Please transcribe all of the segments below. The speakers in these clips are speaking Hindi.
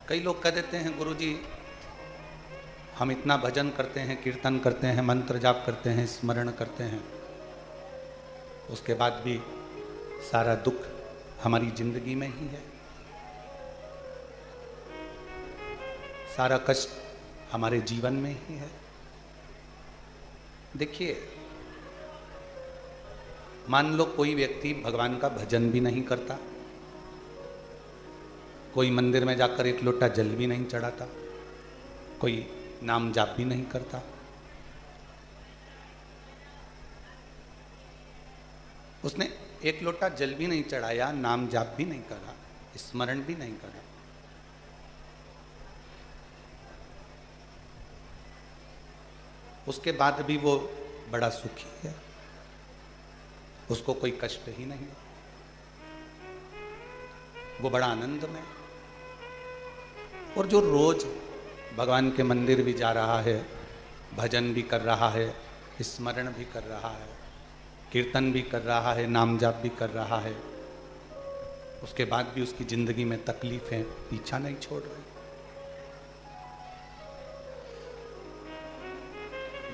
कई लोग कह देते हैं गुरुजी हम इतना भजन करते हैं, कीर्तन करते हैं, मंत्र जाप करते हैं, स्मरण करते हैं, उसके बाद भी सारा दुख हमारी जिंदगी में ही है, सारा कष्ट हमारे जीवन में ही है। देखिए, मान लो कोई व्यक्ति भगवान का भजन भी नहीं करता, कोई मंदिर में जाकर एक लोटा जल भी नहीं चढ़ाता, कोई नाम जाप भी नहीं करता, उसने एक लोटा जल भी नहीं चढ़ाया, नाम जाप भी नहीं करा, स्मरण भी नहीं करा, उसके बाद भी वो बड़ा सुखी है, उसको कोई कष्ट ही नहीं, वो बड़ा आनंद में। और जो रोज भगवान के मंदिर भी जा रहा है, भजन भी कर रहा है, स्मरण भी कर रहा है, कीर्तन भी कर रहा है, नाम जाप भी कर रहा है, उसके बाद भी उसकी जिंदगी में तकलीफें पीछा नहीं छोड़ रही।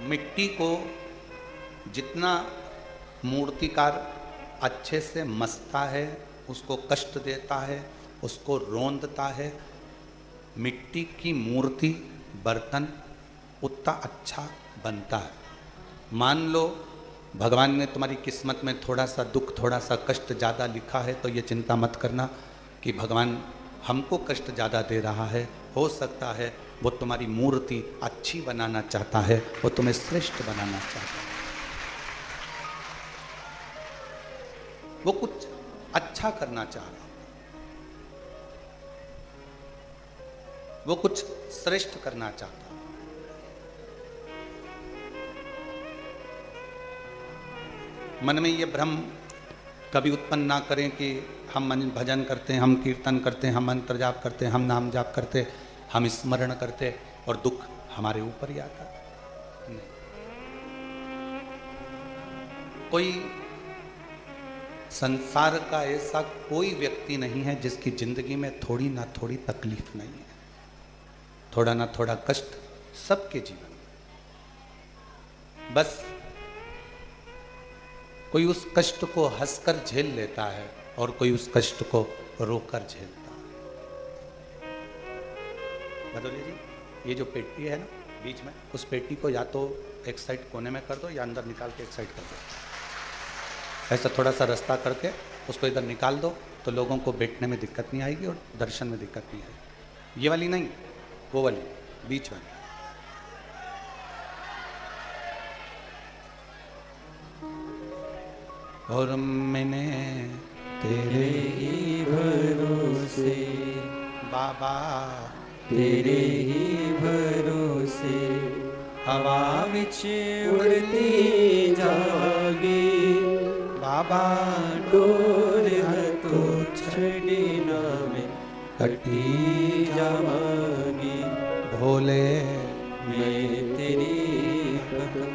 मिट्टी को जितना मूर्तिकार अच्छे से मसता है, उसको कष्ट देता है, उसको रोंदता है, मिट्टी की मूर्ति बर्तन उतना अच्छा बनता है। मान लो भगवान ने तुम्हारी किस्मत में थोड़ा सा दुख, थोड़ा सा कष्ट ज़्यादा लिखा है, तो ये चिंता मत करना कि भगवान हमको कष्ट ज़्यादा दे रहा है। हो सकता है वो तुम्हारी मूर्ति अच्छी बनाना चाहता है, वो तुम्हें श्रेष्ठ बनाना चाहता है, वो कुछ अच्छा करना चाह रहा है, वो कुछ श्रेष्ठ करना चाहता है। मन में ये भ्रम कभी उत्पन्न ना करें कि हम भजन करते हैं, हम कीर्तन करते हैं, हम मंत्र जाप करते हैं, हम नाम जाप करते, हम स्मरण करते और दुख हमारे ऊपर ही आता। नहीं, कोई संसार का ऐसा कोई व्यक्ति नहीं है जिसकी जिंदगी में थोड़ी ना थोड़ी तकलीफ नहीं है, थोड़ा ना थोड़ा कष्ट सबके जीवन में। बस कोई उस कष्ट को हंसकर झेल लेता है और कोई उस कष्ट को रोकर झेलता है। बदौली जी, ये जो पेटी है ना बीच में, उस पेटी को या तो एक साइड कोने में कर दो या अंदर निकाल के एक साइड कर दो। ऐसा थोड़ा सा रास्ता करके उसको इधर निकाल दो तो लोगों को बैठने में दिक्कत नहीं आएगी और दर्शन में दिक्कत नहीं आएगी। ये वाली नहीं, वो वाली बीच वाली। और मैंने तेरे ही भरोसे बाबा, तेरे ही भरोसे हवा विच उड़ती जागी, बाबा डोर तो छड़ी ना में कटी जावागी। भोले मैं तेरी कसम,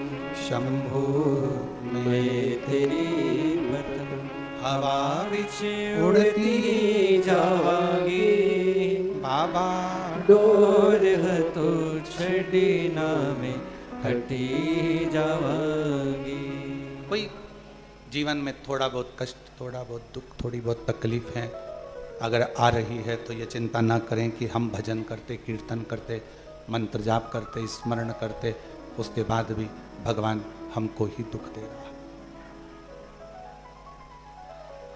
शंभु मैं तेरी कसम हवा विच उड़ती जावागी, बाबा डोर तो छड़ी ना में हटी जावागी। कोई जीवन में थोड़ा बहुत कष्ट, थोड़ा बहुत दुख, थोड़ी बहुत तकलीफ है अगर आ रही है तो ये चिंता ना करें कि हम भजन करते, कीर्तन करते, मंत्र जाप करते, स्मरण करते, उसके बाद भी भगवान हमको ही दुख दे रहा है।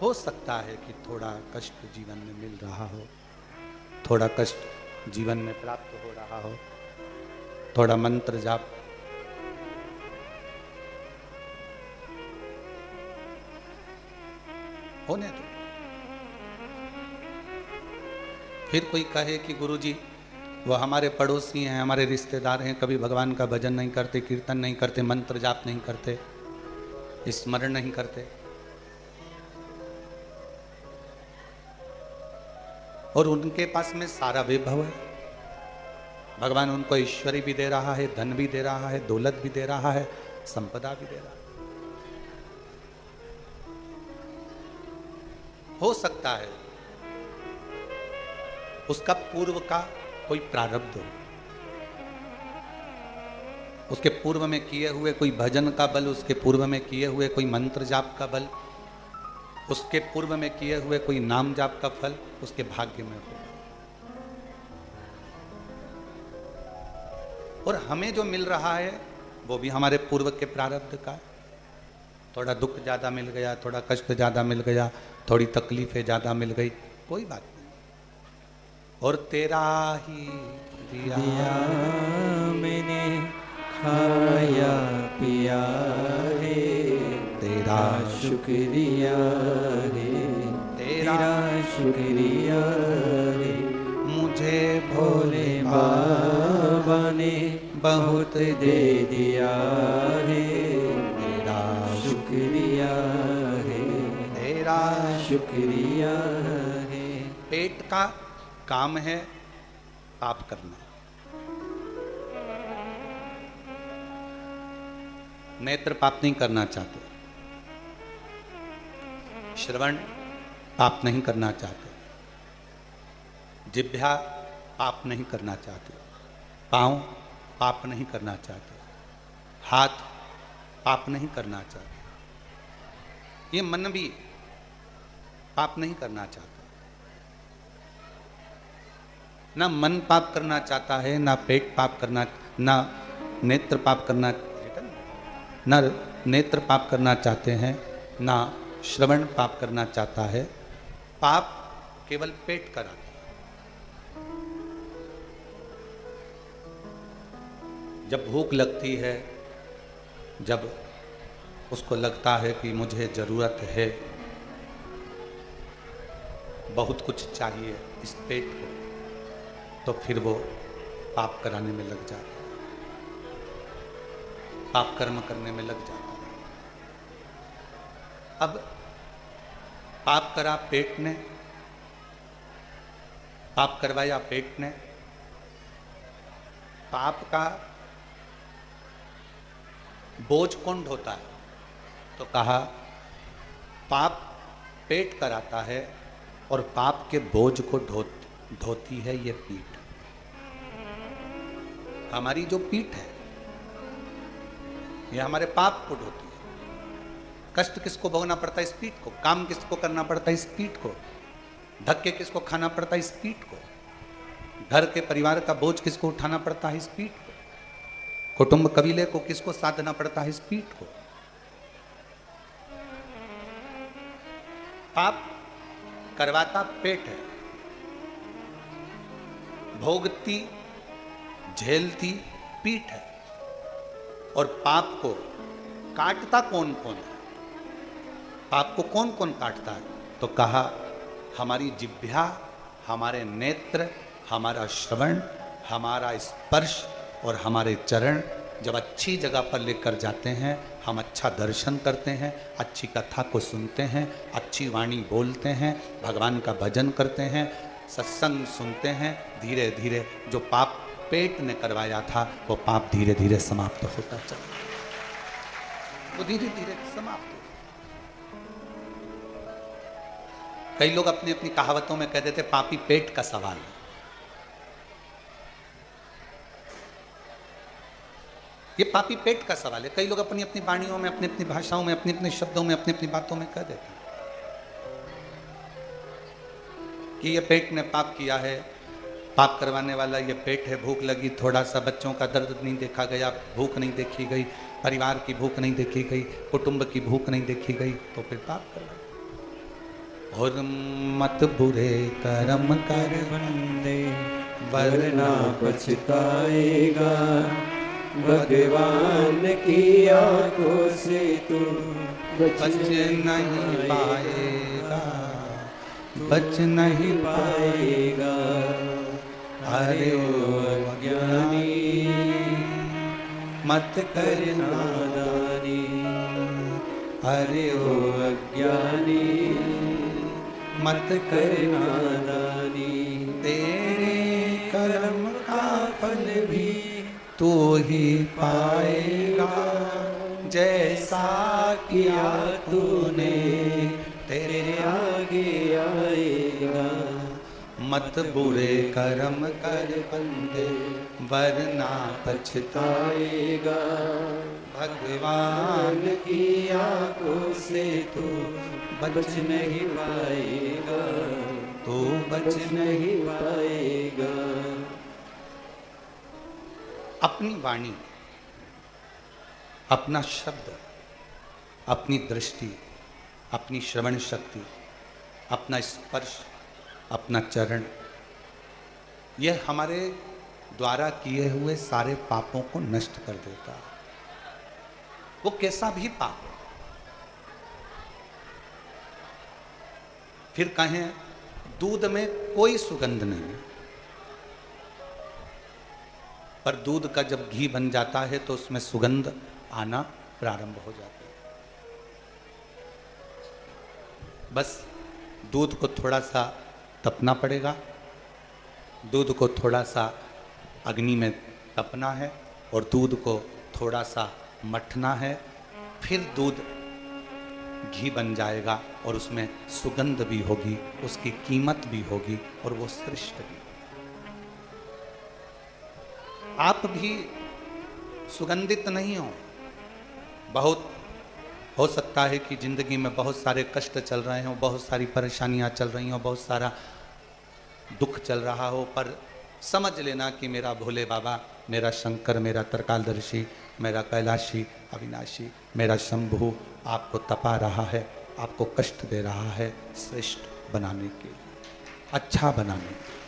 हो सकता है कि थोड़ा कष्ट जीवन में मिल रहा हो, थोड़ा कष्ट जीवन में प्राप्त हो रहा हो, थोड़ा मंत्र जाप होने दो। फिर कोई कहे कि गुरुजी वो हमारे पड़ोसी हैं, हमारे रिश्तेदार हैं, कभी भगवान का भजन नहीं करते, कीर्तन नहीं करते, मंत्र जाप नहीं करते, स्मरण नहीं करते, और उनके पास में सारा वैभव है, भगवान उनको ऐश्वर्य भी दे रहा है, धन भी दे रहा है, दौलत भी दे रहा है, संपदा भी दे रहा है। हो सकता है उसका पूर्व का कोई प्रारब्ध हो, उसके पूर्व में किए हुए कोई भजन का बल, उसके पूर्व में किए हुए कोई मंत्र जाप का बल, उसके पूर्व में किए हुए कोई नाम जाप का फल उसके भाग्य में हो। और हमें जो मिल रहा है वो भी हमारे पूर्व के प्रारब्ध का। थोड़ा दुख ज़्यादा मिल गया, थोड़ा कष्ट ज़्यादा मिल गया, थोड़ी तकलीफें ज़्यादा मिल गई, कोई बात नहीं। और तेरा ही दिया मैंने खाया पिया है, तेरा शुक्रिया है, तेरा शुक्रिया है। मुझे भोले बाबा ने बहुत दे दिया है, तेरा शुक्रिया है, तेरा शुक्रिया है। पेट का काम है पाप करना, नेत्र पाप नहीं करना चाहते, श्रवण पाप नहीं करना चाहते, जिह्वा पाप नहीं करना चाहते, पांव पाप नहीं करना चाहते, हाथ पाप नहीं करना चाहते, ये मन भी पाप नहीं करना चाहता। ना मन पाप करना चाहता है, ना पेट पाप करना, ना नेत्र पाप करना, ना नेत्र पाप करना चाहते हैं, ना श्रवण पाप करना चाहता है। पाप केवल पेट कराता है। जब भूख लगती है, जब उसको लगता है कि मुझे ज़रूरत है, बहुत कुछ चाहिए इस पेट को, तो फिर वो पाप कराने में लग जाता है, पाप कर्म करने में लग जाता है। अब पाप करा पेट ने, पाप करवाया पेट ने, पाप का बोझ कौन ढोता है? तो कहा पाप पेट कराता है और पाप के बोझ को ढोती है ये पीठ। हमारी जो पीठ है ये हमारे पाप को ढोती है। कष्ट किसको भोगना पड़ता है? इस पीठ को। काम किसको करना पड़ता है? इस पीठ को। धक्के किसको खाना पड़ता है? इस पीठ को। घर के परिवार का बोझ किसको उठाना पड़ता है? इस पीठ को। कुटुंब कबीले को किसको साधना पड़ता है? इस पीठ को। पाप करवाता पेट है, भोगती झेलती पीठ है, और पाप को काटता कौन कौन है? पाप को कौन कौन काटता है? तो कहा हमारी जिह्वा, हमारे नेत्र, हमारा श्रवण, हमारा स्पर्श और हमारे चरण जब अच्छी जगह पर लेकर जाते हैं, हम अच्छा दर्शन करते हैं, अच्छी कथा को सुनते हैं, अच्छी वाणी बोलते हैं, भगवान का भजन करते हैं, सत्संग सुनते हैं, धीरे धीरे जो पाप पेट ने करवाया था वो पाप धीरे धीरे समाप्त होता चला, वो धीरे धीरे समाप्त हो। कई लोग अपनी अपनी कहावतों में कह देते पापी पेट का सवाल है। ये पापी पेट का सवाल है। कई लोग अपनी अपनी वाणियों में, अपनी अपनी भाषाओं में, अपने अपने शब्दों में, अपनी अपनी बातों में कह देते हैं कि ये पेट ने पाप किया है, पाप करवाने वाला ये पेट है। भूख लगी, थोड़ा सा बच्चों का दर्द नहीं देखा गया, भूख नहीं देखी गई, परिवार की भूख नहीं देखी गई, कुटुंब की भूख नहीं देखी गई, तो फिर पाप करवाया। और मत बुरे कर्म कर बंदे वरना पछताएगा, भगवान की आंखों से तू बच नहीं पाएगा, बच नहीं पाएगा। अरे ओ अज्ञानी मत कर नादानी, अरे ओ अज्ञानी मत कर नादानी। तेरे कर्म का फल भी तू ही पाएगा, जैसा किया तूने तेरे आगे आएगा। मत बुरे कर्म कर बंदे, वरना पछताएगा। भगवान की आंखों से तू बच नहीं पाएगा, तो बच बच नहीं पाएगा। अपनी वाणी, अपना शब्द, अपनी दृष्टि, अपनी श्रवण शक्ति, अपना स्पर्श, अपना चरण, यह हमारे द्वारा किए हुए सारे पापों को नष्ट कर देता है। वो कैसा भी पाप हो। फिर कहें दूध में कोई सुगंध नहीं है, पर दूध का जब घी बन जाता है तो उसमें सुगंध आना प्रारंभ हो जाती है। बस दूध को थोड़ा सा तपना पड़ेगा, दूध को थोड़ा सा अग्नि में तपना है और दूध को थोड़ा सा मठना है, फिर दूध घी बन जाएगा और उसमें सुगंध भी होगी, उसकी कीमत भी होगी और वो श्रेष्ठ भी। आप भी सुगंधित नहीं हो। बहुत हो सकता है कि जिंदगी में बहुत सारे कष्ट चल रहे हों, बहुत सारी परेशानियां चल रही हों, बहुत सारा दुख चल रहा हो, पर समझ लेना कि मेरा भोले बाबा, मेरा शंकर, मेरा त्रिकालदर्शी, मेरा कैलाशी अविनाशी, मेरा शंभु आपको तपा रहा है, आपको कष्ट दे रहा है श्रेष्ठ बनाने के लिए, अच्छा बनाने के लिए।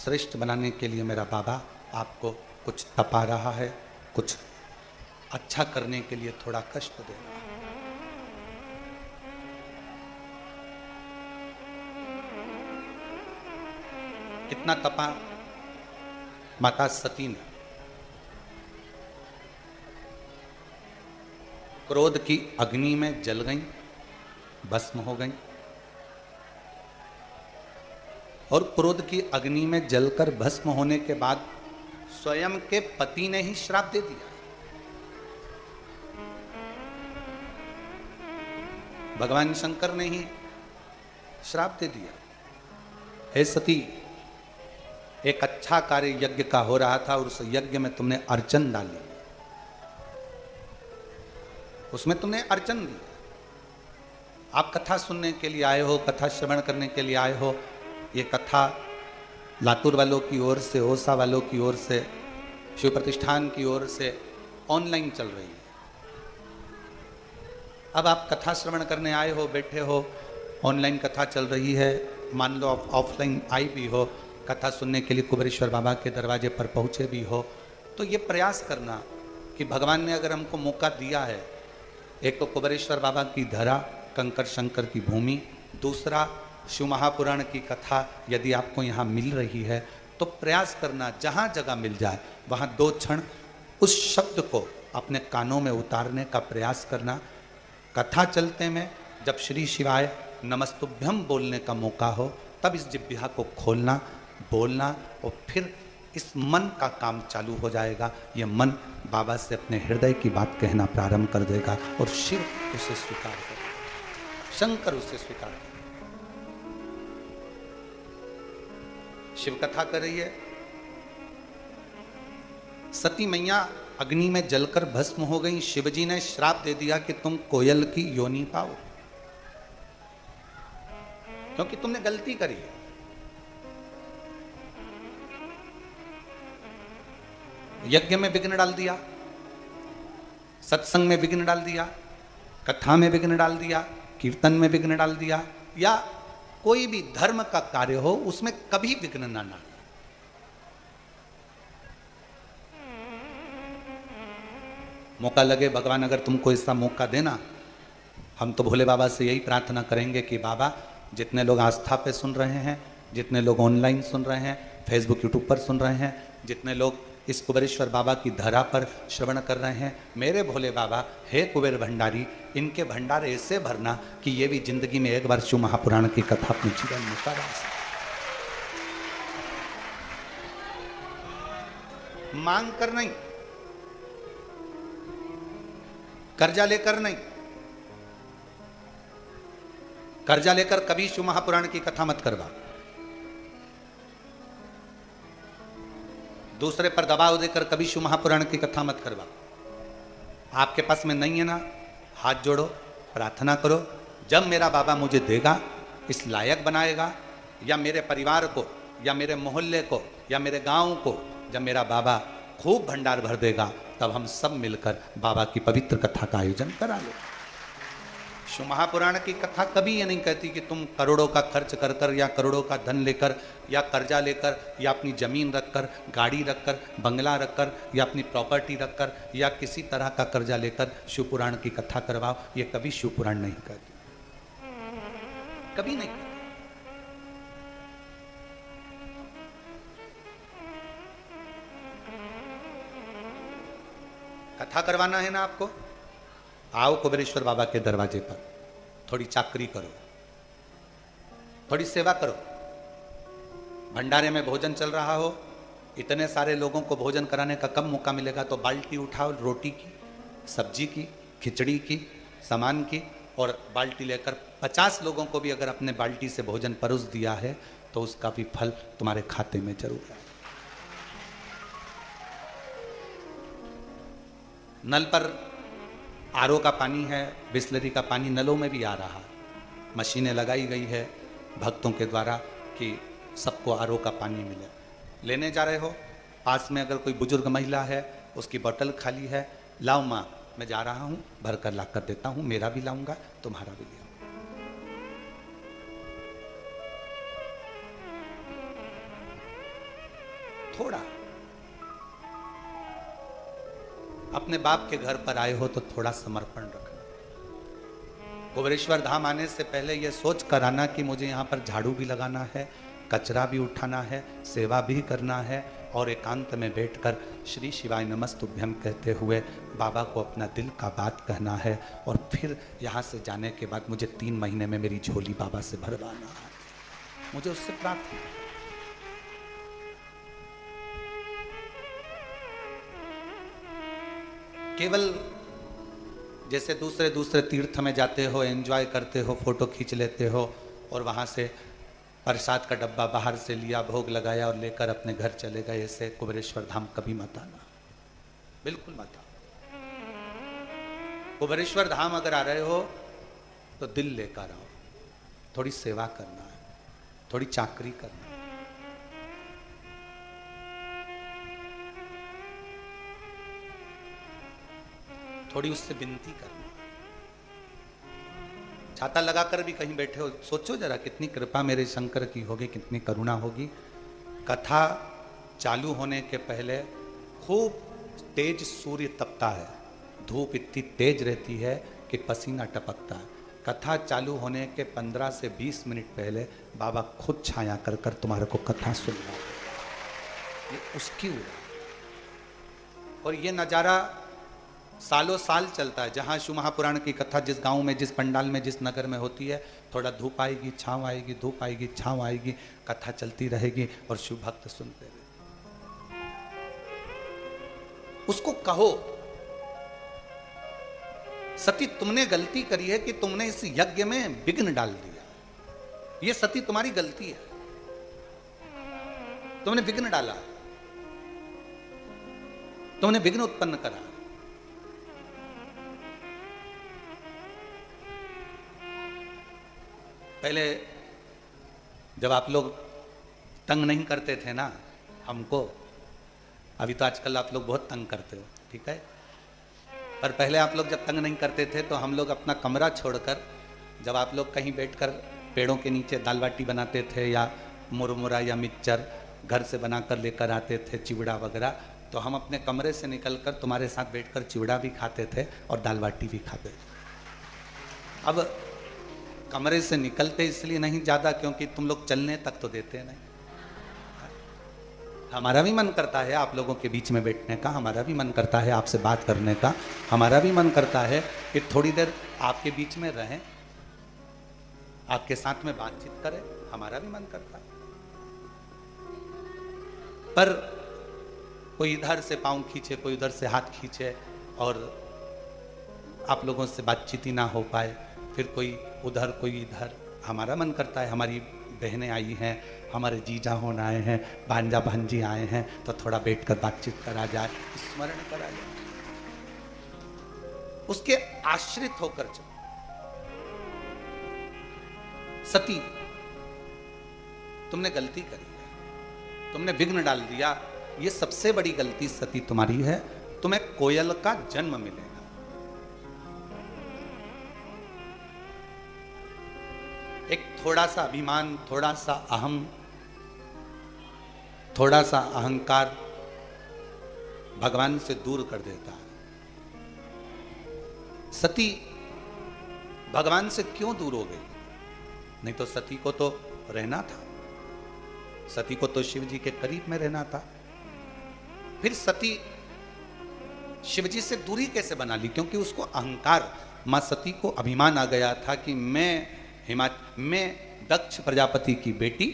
श्रेष्ठ बनाने के लिए मेरा बाबा आपको कुछ तपा रहा है, कुछ अच्छा करने के लिए थोड़ा कष्ट दे रहा है। कितना तपा माता सती ने। क्रोध की अग्नि में जल गई, भस्म हो गई, और क्रोध की अग्नि में जलकर भस्म होने के बाद स्वयं के पति ने ही श्राप दे दिया। भगवान शंकर ने ही श्राप दे दिया, हे सती, एक अच्छा कार्य यज्ञ का हो रहा था और उस यज्ञ में तुमने अर्चन डाली, उसमें तुमने अर्चन दी। आप कथा सुनने के लिए आए हो, कथा श्रवण करने के लिए आए हो। ये कथा लातूर वालों की ओर से, ओसा वालों की ओर से, शिव प्रतिष्ठान की ओर से ऑनलाइन चल रही है। अब आप कथा श्रवण करने आए हो, बैठे हो, ऑनलाइन कथा चल रही है, मान लो आप ऑफलाइन आई भी हो, कथा सुनने के लिए कुबेरेश्वर बाबा के दरवाजे पर पहुँचे भी हो, तो ये प्रयास करना कि भगवान ने अगर हमको मौका दिया है, एक तो कुबेरेश्वर बाबा की धरा, कंकर शंकर की भूमि, दूसरा शिव महापुराण की कथा यदि आपको यहाँ मिल रही है तो प्रयास करना जहाँ जगह मिल जाए वहाँ 2 क्षण उस शब्द को अपने कानों में उतारने का प्रयास करना। कथा चलते में जब श्री शिवाय नमस्तुभ्यम बोलने का मौका हो तब इस जिह्वा को खोलना, बोलना, और फिर इस मन का काम चालू हो जाएगा। ये मन बाबा से अपने हृदय की बात कहना प्रारंभ कर देगा और शिव उसे स्वीकार करेगा, शंकर उसे स्वीकार करेगा। शिव कथा कर रही है, सती मैया अग्नि में जलकर भस्म हो गई। शिवजी ने श्राप दे दिया कि तुम कोयल की योनि पाओ, क्योंकि तुमने गलती करी है। यज्ञ में विघ्न डाल दिया, सत्संग में विघ्न डाल दिया, कथा में विघ्न डाल दिया, कीर्तन में विघ्न डाल दिया, या कोई भी धर्म का कार्य हो उसमें कभी विघ्न ना डालना। मौका लगे, भगवान अगर तुमको ऐसा मौका देना, हम तो भोले बाबा से यही प्रार्थना करेंगे कि बाबा, जितने लोग आस्था पे सुन रहे हैं, जितने लोग ऑनलाइन सुन रहे हैं, फेसबुक यूट्यूब पर सुन रहे हैं, जितने लोग इस कुबेरेश्वर बाबा की धरा पर श्रवण कर रहे हैं, मेरे भोले बाबा, हे कुबेर भंडारी, इनके भंडार ऐसे भरना कि ये भी जिंदगी में एक बार शिव महापुराण की कथा अपने जीवन में कर मांग कर नहीं, कर्जा लेकर नहीं, कर्जा लेकर कभी शिव महापुराण की कथा मत करवा। दूसरे पर दबाव देकर कभी शिव महापुराण की कथा मत करवा। आपके पास में नहीं है ना, हाथ जोड़ो, प्रार्थना करो, जब मेरा बाबा मुझे देगा, इस लायक बनाएगा, या मेरे परिवार को या मेरे मोहल्ले को या मेरे गांव को जब मेरा बाबा खूब भंडार भर देगा, तब हम सब मिलकर बाबा की पवित्र कथा का आयोजन करा लो। शिव महापुराण की कथा कभी ये नहीं कहती कि तुम करोड़ों का खर्च कर कर या करोड़ों का धन लेकर या कर्जा लेकर या अपनी जमीन रखकर, गाड़ी रखकर, बंगला रखकर या अपनी प्रॉपर्टी रखकर या किसी तरह का कर्जा लेकर शिव पुराण की कथा करवाओ। ये कभी शिव पुराण नहीं कहती, कभी नहीं कहती। कथा करवाना है ना आपको, आओ कुबेरेश्वर बाबा के दरवाजे पर, थोड़ी चाकरी करो, थोड़ी सेवा करो। भंडारे में भोजन चल रहा हो, इतने सारे लोगों को भोजन कराने का कब मौका मिलेगा, तो बाल्टी उठाओ, रोटी की, सब्जी की, खिचड़ी की, सामान की, और बाल्टी लेकर 50 लोगों को भी अगर अपने बाल्टी से भोजन परोस दिया है तो उसका भी फल तुम्हारे खाते में जरूर आए। नल पर आरओ का पानी है, बिस्लरी का पानी नलों में भी आ रहा है, मशीनें लगाई गई है भक्तों के द्वारा कि सबको आरओ का पानी मिले। लेने जा रहे हो, पास में अगर कोई बुजुर्ग महिला है, उसकी बोतल खाली है, लाओ माँ मैं जा रहा हूँ, भर कर ला कर देता हूँ, मेरा भी लाऊंगा, तुम्हारा भी ले आओ। थोड़ा अपने बाप के घर पर आए हो तो थोड़ा समर्पण रखना। कुबेरेश्वर धाम आने से पहले यह सोच कर आना कि मुझे यहाँ पर झाड़ू भी लगाना है, कचरा भी उठाना है, सेवा भी करना है, और एकांत में बैठकर श्री शिवाय नमस्तुभ्यम कहते हुए बाबा को अपना दिल का बात कहना है। और फिर यहाँ से जाने के बाद मुझे 3 महीने में मेरी झोली बाबा से भरवाना है, मुझे उससे प्रार्थना है। केवल जैसे दूसरे तीर्थ में जाते हो, एंजॉय करते हो, फोटो खींच लेते हो और वहाँ से प्रसाद का डब्बा बाहर से लिया, भोग लगाया और लेकर अपने घर चले गए, ऐसे कुबेरेश्वर धाम कभी मत आना, बिल्कुल मत आओ। कुबेरेश्वर धाम अगर आ रहे हो तो दिल लेकर आओ, थोड़ी सेवा करना है, थोड़ी चाकरी करना है। थोड़ी उससे विनती करना। छाता लगाकर भी कहीं बैठे हो, सोचो जरा कितनी कृपा मेरे शंकर की होगी, कितनी करुणा होगी। कथा चालू होने के पहले खूब तेज सूर्य तपता है, धूप इतनी तेज रहती है कि पसीना टपकता है। कथा चालू होने के 15 से 20 मिनट पहले बाबा खुद छाया कर कर तुम्हारे को कथा सुनना, ये उसकी उड़ा। और ये नज़ारा सालों साल चलता है। जहाँ शिव महापुराण की कथा जिस गांव में, जिस पंडाल में, जिस नगर में होती है, थोड़ा धूप आएगी, छाँव आएगी, धूप आएगी, छाँव आएगी, कथा चलती रहेगी और शिव भक्त सुनते रहेंगे। उसको कहो, सती तुमने गलती करी है कि तुमने इस यज्ञ में विघ्न डाल दिया, ये सती तुम्हारी गलती है, तुमने विघ्न डाला, तुमने विघ्न उत्पन्न करा। पहले जब आप लोग तंग नहीं करते थे ना हमको, अभी तो आजकल आप लोग बहुत तंग करते हो, ठीक है, पर पहले आप लोग जब तंग नहीं करते थे तो हम लोग अपना कमरा छोड़कर, जब आप लोग कहीं बैठकर पेड़ों के नीचे दाल बाटी बनाते थे या मुरमुरा या मिक्सचर घर से बनाकर लेकर आते थे, चिवड़ा वगैरह, तो हम अपने कमरे से निकलकर तुम्हारे साथ बैठकर चिवड़ा भी खाते थे और दाल बाटी भी खाते थे। अब कमरे से निकलते इसलिए नहीं ज़्यादा क्योंकि तुम लोग चलने तक तो देते नहीं। हमारा भी मन करता है आप लोगों के बीच में बैठने का, हमारा भी मन करता है आपसे बात करने का, हमारा भी मन करता है कि थोड़ी देर आपके बीच में रहें, आपके साथ में बातचीत करें, हमारा भी मन करता है। पर कोई इधर से पाँव खींचे, कोई उधर से हाथ खींचे और आप लोगों से बातचीत ही ना हो पाए, फिर कोई उधर कोई इधर, हमारा मन करता है, हमारी बहनें आई हैं, हमारे जीजा होना आए हैं, भांजा भांजी आए हैं, तो थोड़ा बैठकर बातचीत करा जाए, स्मरण करा जाए, उसके आश्रित होकर चलो। सती, तुमने गलती करी है, तुमने विघ्न डाल दिया, ये सबसे बड़ी गलती सती तुम्हारी है। तुम्हें कोयल का जन्म मिलेगा। एक थोड़ा सा अभिमान, थोड़ा सा अहम, थोड़ा सा अहंकार भगवान से दूर कर देता है। सती भगवान से क्यों दूर हो गई? नहीं तो सती को तो रहना था, सती को तो शिव जी के करीब में रहना था। फिर सती शिवजी से दूरी कैसे बना ली? क्योंकि उसको अहंकार, मां सती को अभिमान आ गया था कि मैं दक्ष प्रजापति की बेटी,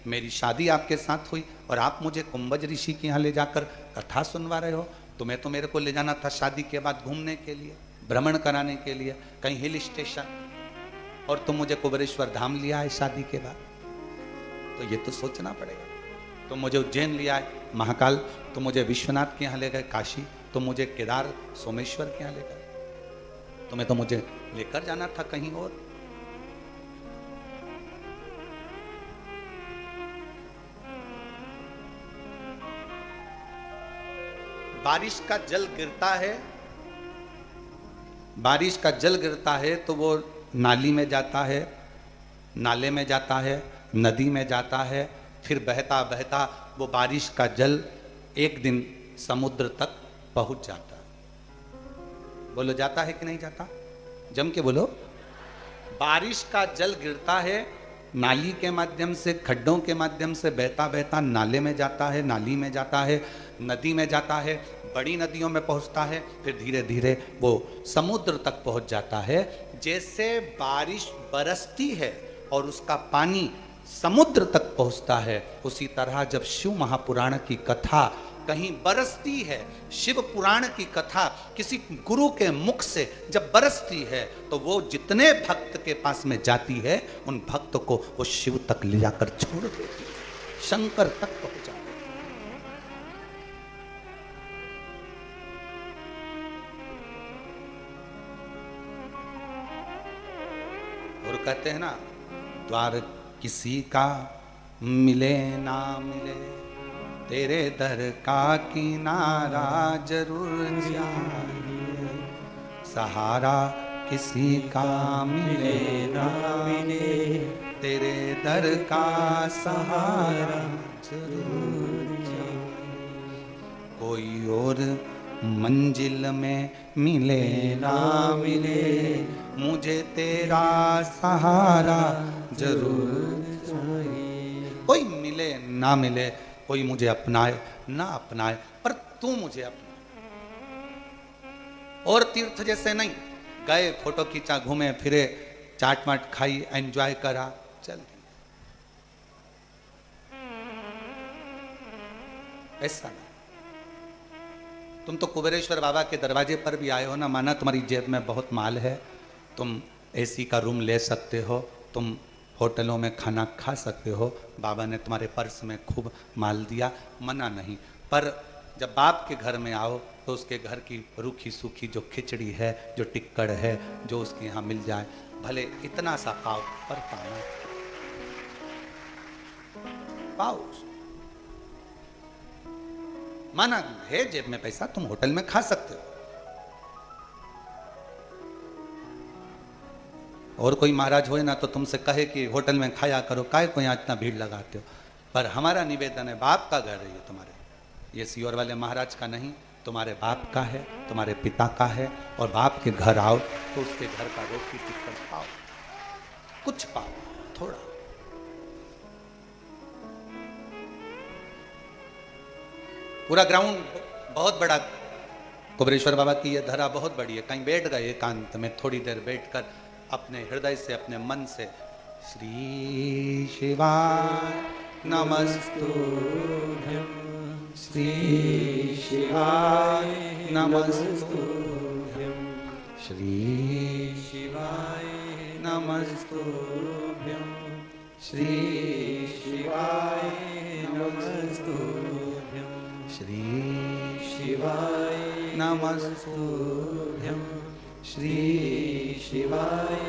मेरी शादी आपके साथ हुई और आप मुझे कुंभज ऋषि के यहाँ ले जाकर कथा सुनवा रहे हो। तुम्हें तो मेरे को ले जाना था शादी के बाद घूमने के लिए, भ्रमण कराने के लिए, कहीं हिल स्टेशन, और तुम मुझे कुबेरेश्वर धाम लिया है शादी के बाद। तो ये तो सोचना पड़ेगा। तुम मुझे उज्जैन ले आए, महाकाल, तुम मुझे विश्वनाथ के यहाँ ले गए, काशी, तुम मुझे केदार सोमेश्वर के यहाँ ले गए, तुम्हें तो मुझे लेकर जाना था कहीं और। बारिश का जल गिरता है, बारिश का जल गिरता है तो वो नाली में जाता है, नाले में जाता है, नदी में जाता है, फिर बहता बहता वो बारिश का जल एक दिन समुद्र तक पहुंच जाता है। बोलो जाता है कि नहीं जाता? जम के बोलो। बारिश का जल गिरता है, नाली के माध्यम से, खड्डों के माध्यम से बहता बहता नाले में जाता है, नाली में जाता है, नदी में जाता है, बड़ी नदियों में पहुंचता है, फिर धीरे धीरे वो समुद्र तक पहुंच जाता है। जैसे बारिश बरसती है और उसका पानी समुद्र तक पहुंचता है, उसी तरह जब शिव महापुराण की कथा कहीं बरसती है, शिव पुराण की कथा किसी गुरु के मुख से जब बरसती है, तो वो जितने भक्त के पास में जाती है, उन भक्त को वो शिव तक ले जाकर छोड़ देती है, शंकर तक पहुंचा। और कहते हैं ना, द्वार किसी का मिले ना मिले, तेरे दर का किनारा जरूर जाइए, सहारा किसी का मिले ना मिले, तेरे दर का सहारा जरूर जाइए, कोई और मंजिल में मिले ना मिले, मुझे तेरा सहारा जरूर चाहिए। कोई मिले ना मिले, कोई मुझे अपनाए ना अपनाए, पर तू मुझे अपना। और तीर्थ जैसे नहीं, गए, फोटो खींचा, घूमे फिरे, चाट माट खाई, एंजॉय करा, चल गए, ऐसा नहीं। तुम तो कुबेरेश्वर बाबा के दरवाजे पर भी आए हो ना, माना तुम्हारी जेब में बहुत माल है, तुम एसी का रूम ले सकते हो, तुम होटलों में खाना खा सकते हो, बाबा ने तुम्हारे पर्स में खूब माल दिया, मना नहीं। पर जब बाप के घर में आओ तो उसके घर की रूखी सूखी जो खिचड़ी है, जो टिक्कड़ है, जो उसके यहाँ मिल जाए, भले इतना सा पाओ, पर पाना पाओ। माना है जेब में पैसा, तुम होटल में खा सकते हो। और कोई महाराज होए ना तो तुमसे कहे कि होटल में खाया करो, काहे को यहाँ इतना भीड़ लगाते हो। पर हमारा निवेदन है, बाप का घर है ये तुम्हारे, ये सियोर वाले महाराज का नहीं, तुम्हारे बाप का है, तुम्हारे पिता का है। और बाप के घर आओ तो उसके घर का रोटी टिक्कड़ पाओ, कुछ पाओ, थोड़ा। पूरा ग्राउंड बहुत बड़ा, कुबेरेश्वर बाबा की ये धरा बहुत बड़ी है। कहीं बैठ गए एकांत में, थोड़ी देर बैठकर अपने हृदय से, अपने मन से, श्री शिवाय नमस्तुभ्यं, श्री शिवाय नमस्तुभ्यं, श्री शिवाय नमस्तुभ्यं, श्री शिवाय नमस्तुभ्यं श्री शिवाय नमस्तुभ्यं श्री शिवाय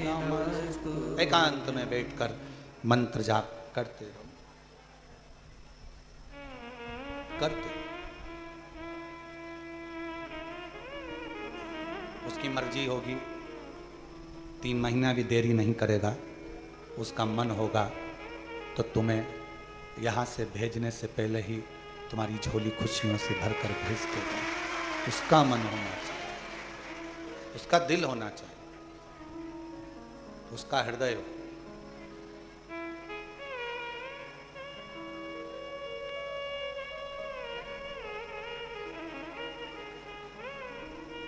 नमस्तु। एकांत में बैठकर मंत्र जाप करते रहो, करते। उसकी मर्जी होगी, 3 महीना भी देरी नहीं करेगा। उसका मन होगा तो तुम्हें यहाँ से भेजने से पहले ही तुम्हारी झोली खुशियों से भरकर भेज देगा। उसका मन होना चाहिए, उसका दिल होना चाहिए, उसका हृदय हो।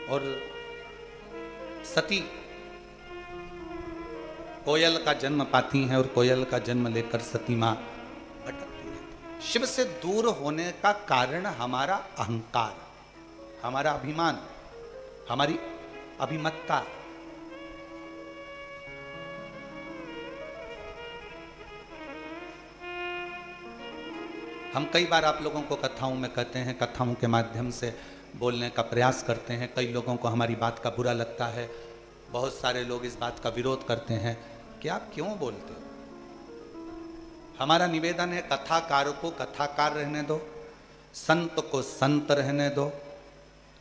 और सती कोयल का जन्म पाती हैं और कोयल का जन्म लेकर सती मां भटकती रहती है। शिव से दूर होने का कारण हमारा अहंकार, हमारा अभिमान, हमारी अभिमत्ता। हम कई बार आप लोगों को कथाओं में कहते हैं, कथाओं के माध्यम से बोलने का प्रयास करते हैं। कई लोगों को हमारी बात का बुरा लगता है, बहुत सारे लोग इस बात का विरोध करते हैं कि आप क्यों बोलते हो। हमारा निवेदन है, कथाकार को कथाकार रहने दो, संत को संत रहने दो,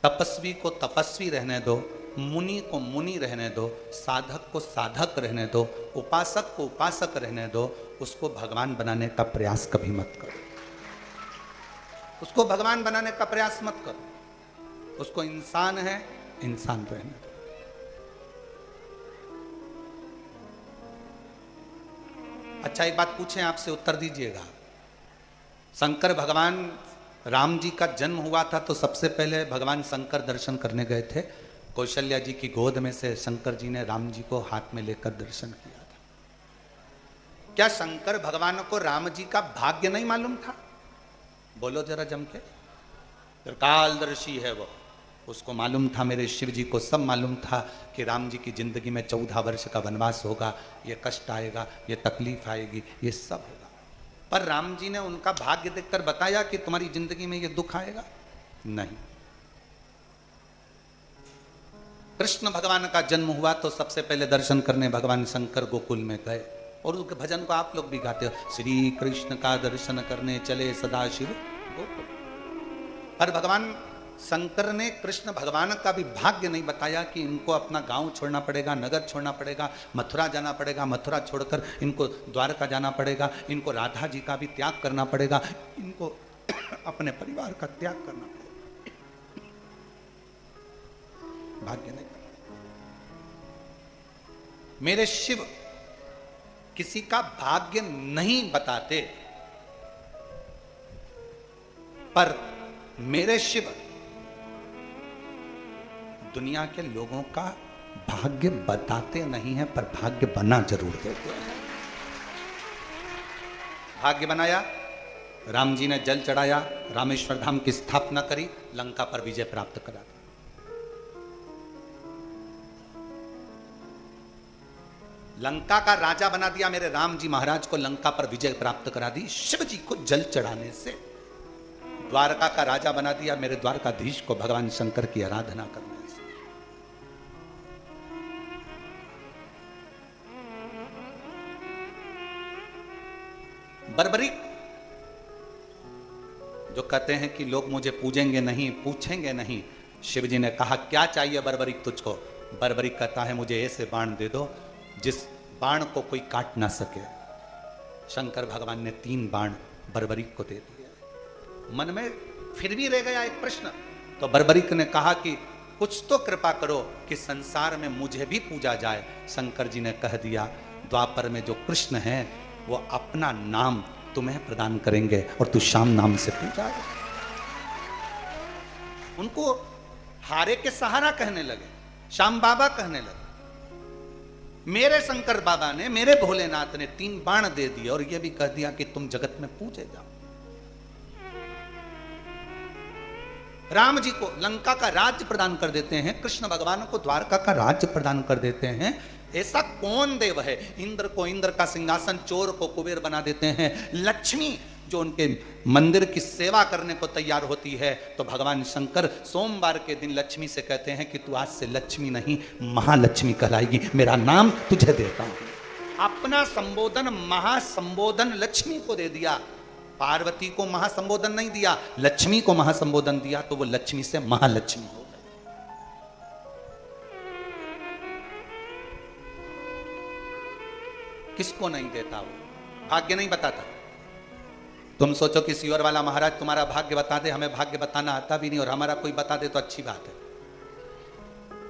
तपस्वी को तपस्वी रहने दो, मुनि को मुनि रहने दो, साधक को साधक रहने दो, उपासक को उपासक रहने दो। उसको भगवान बनाने का प्रयास कभी मत करो, उसको भगवान बनाने का प्रयास मत करो। उसको इंसान है, इंसान रहने दो। अच्छा, एक बात पूछें, आपसे उत्तर दीजिएगा। शंकर भगवान राम जी का जन्म हुआ था तो सबसे पहले भगवान शंकर दर्शन करने गए थे। कौशल्या जी की गोद में से शंकर जी ने राम जी को हाथ में लेकर दर्शन किया था। क्या शंकर भगवान को राम जी का भाग्य नहीं मालूम था? बोलो जरा जम के। त्रिकालदर्शी है वो, उसको मालूम था, मेरे शिव जी को सब मालूम था कि राम जी की जिंदगी में 14 वर्ष का वनवास होगा, ये कष्ट आएगा, ये तकलीफ आएगी, ये सब होगा। पर राम जी ने उनका भाग्य देखकर बताया कि तुम्हारी जिंदगी में ये दुख आएगा नहीं। कृष्ण भगवान का जन्म हुआ तो सबसे पहले दर्शन करने भगवान शंकर गोकुल में गए। और उस भजन को आप लोग भी गाते हो, श्री कृष्ण का दर्शन करने चले सदाशिव गोकुल। पर भगवान शंकर ने कृष्ण भगवान का भी भाग्य नहीं बताया कि इनको अपना गांव छोड़ना पड़ेगा, नगर छोड़ना पड़ेगा, मथुरा जाना पड़ेगा, मथुरा छोड़कर इनको द्वारका जाना पड़ेगा, इनको राधा जी का भी त्याग करना पड़ेगा, इनको अपने परिवार का त्याग करना पड़ेगा। भाग्य नहीं। मेरे शिव किसी का भाग्य नहीं बताते, पर मेरे शिव दुनिया के लोगों का भाग्य बताते नहीं हैं, पर भाग्य बना जरूर देते हैं। भाग्य बनाया, राम जी ने जल चढ़ाया, रामेश्वर धाम की स्थापना करी, लंका पर विजय प्राप्त करा। लंका का राजा बना दिया मेरे राम जी महाराज को, लंका पर विजय प्राप्त करा दी शिव जी को जल चढ़ाने से। द्वारका का राजा बना दिया मेरे द्वारकाधीश को भगवान शंकर की आराधना करने से। बर्बरी जो कहते हैं कि लोग मुझे पूजेंगे नहीं, पूछेंगे नहीं, शिव जी ने कहा क्या चाहिए बर्बरिक तुझको? बर्बरिक कहता है मुझे ऐसे बाण दे दो जिस बाण को कोई काट ना सके। शंकर भगवान ने 3 बाण बर्बरिक को दे दिए। मन में फिर भी रह गया एक प्रश्न, तो बर्बरिक ने कहा कि कुछ तो कृपा करो कि संसार में मुझे भी पूजा जाए। शंकर जी ने कह दिया द्वापर में जो कृष्ण है वो अपना नाम तुम्हें प्रदान करेंगे और तू श्याम नाम से पूजा। उनको हारे के सहारा कहने लगे, श्याम बाबा कहने लगे। मेरे शंकर बाबा ने, मेरे भोलेनाथ ने 3 बाण दे दिए और यह भी कह दिया कि तुम जगत में पूजे जाओ। राम जी को लंका का राज्य प्रदान कर देते हैं, कृष्ण भगवान को द्वारका का राज्य प्रदान कर देते हैं। ऐसा कौन देव है? इंद्र को इंद्र का सिंहासन, चोर को कुबेर बना देते हैं। लक्ष्मी जो उनके मंदिर की सेवा करने को तैयार होती है, तो भगवान शंकर सोमवार के दिन लक्ष्मी से कहते हैं कि तू आज से लक्ष्मी नहीं महालक्ष्मी कहलाएगी, मेरा नाम तुझे देता हूं। अपना संबोधन महासंबोधन लक्ष्मी को दे दिया। पार्वती को महासंबोधन नहीं दिया, लक्ष्मी को महासंबोधन दिया, तो वो लक्ष्मी से महालक्ष्मी हो गई। किसको नहीं देता? वो भाग्य नहीं बताता। तुम सोचो कि सियोर वाला महाराज तुम्हारा भाग्य बता दे, हमें भाग्य बताना आता भी नहीं, और हमारा कोई बता दे तो अच्छी बात है।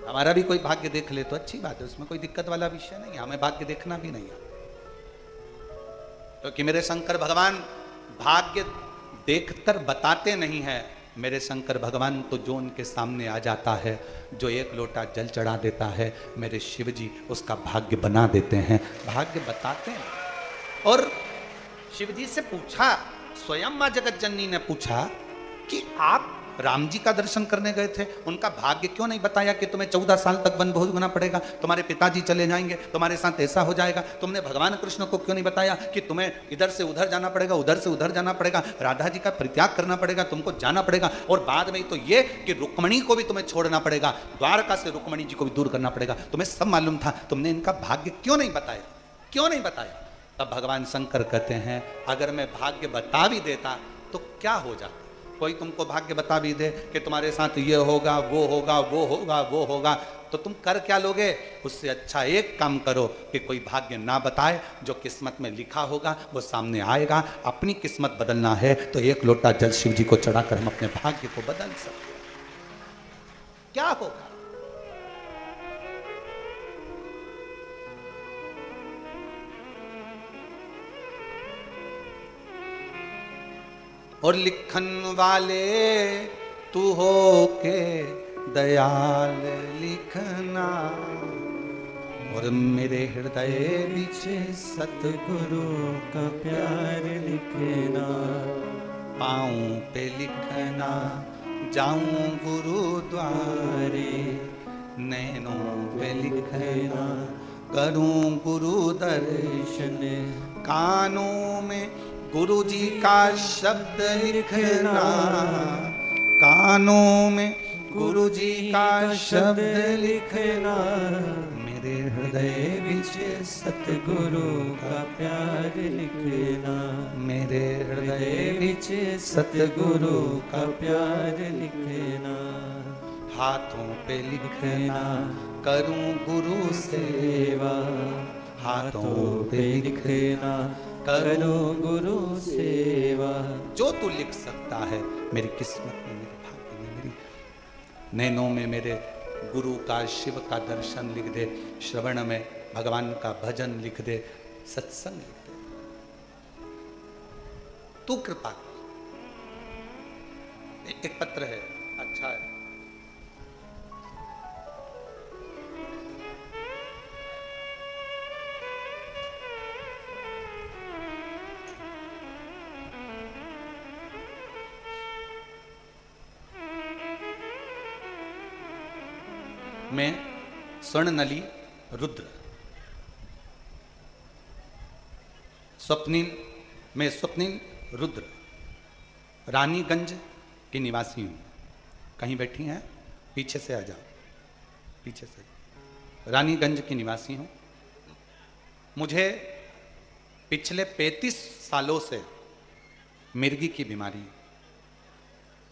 हमारा भी कोई भाग्य देख ले तो अच्छी बात है, उसमें कोई दिक्कत वाला विषय नहीं है। हमें भाग्य देखना भी नहीं है, क्योंकि मेरे शंकर भगवान भाग्य देखकर बताते नहीं है। मेरे शंकर भगवान तो जो उनके सामने आ जाता है, जो एक लोटा जल चढ़ा देता है, मेरे शिव जी उसका भाग्य बना देते हैं, भाग्य बताते हैं। और शिव जी से पूछा, स्वयं मां जगत जननी ने पूछा कि आप राम जी का दर्शन करने गए थे, उनका भाग्य क्यों नहीं बताया कि तुम्हें 14 साल तक वन भोगना पड़ेगा, तुम्हारे पिताजी चले जाएंगे, तुम्हारे साथ ऐसा हो जाएगा। तुमने भगवान कृष्ण को क्यों नहीं बताया कि तुम्हें इधर से उधर जाना पड़ेगा, उधर से उधर जाना पड़ेगा, राधा जी का परित्याग करना पड़ेगा, तुमको जाना पड़ेगा, और बाद में तो ये कि रुक्मणी को भी तुम्हें छोड़ना पड़ेगा, द्वारका से रुक्मणी जी को भी दूर करना पड़ेगा। तुम्हें सब मालूम था, तुमने इनका भाग्य क्यों नहीं बताया, क्यों नहीं बताया? तब भगवान शंकर कहते हैं, अगर मैं भाग्य बता भी देता तो क्या हो जाता? कोई तुमको भाग्य बता भी दे कि तुम्हारे साथ ये होगा, वो होगा, वो होगा, वो होगा, तो तुम कर क्या लोगे? उससे अच्छा एक काम करो कि कोई भाग्य ना बताए, जो किस्मत में लिखा होगा वो सामने आएगा। अपनी किस्मत बदलना है तो एक लोटा जल शिव जी को चढ़ाकर हम अपने भाग्य को बदल सकते हैं। क्या होगा? और लिखन वाले तू हो के दयाल लिखना, और मेरे हृदय पीछे सतगुरु का प्यार लिखना, पाँव पे लिखना, जाऊं गुरुद्वारे, नैनों पे लिखना, करूं गुरु दर्शन, कानों में गुरु जी का शब्द लिखना, कानों में गुरु जी का शब्द लिखना, मेरे हृदय पीछे सतगुरु का प्यार लिखना, मेरे हृदय पीछे सतगुरु का प्यार लिखना, हाथों पे लिखना, करूं गुरु सेवा, हाथों पे लिखना, करो गुरु सेवा। जो तू लिख सकता है मेरी किस्मत में, मेरे भाग्य में, मेरी नैनों में मेरे गुरु का, शिव का दर्शन लिख दे, श्रवण में भगवान का भजन लिख दे, सत्संग लिख दे। तू कृपा कर। एक पत्र है, अच्छा है। मैं स्वर्णनली रुद्र, स्वप्निल, मैं स्वप्निल रुद्र रानीगंज की निवासी हूँ। कहीं बैठी हैं? पीछे से आ जाओ, पीछे से। रानीगंज की निवासी हूँ। मुझे पिछले 35 सालों से मिर्गी की बीमारी।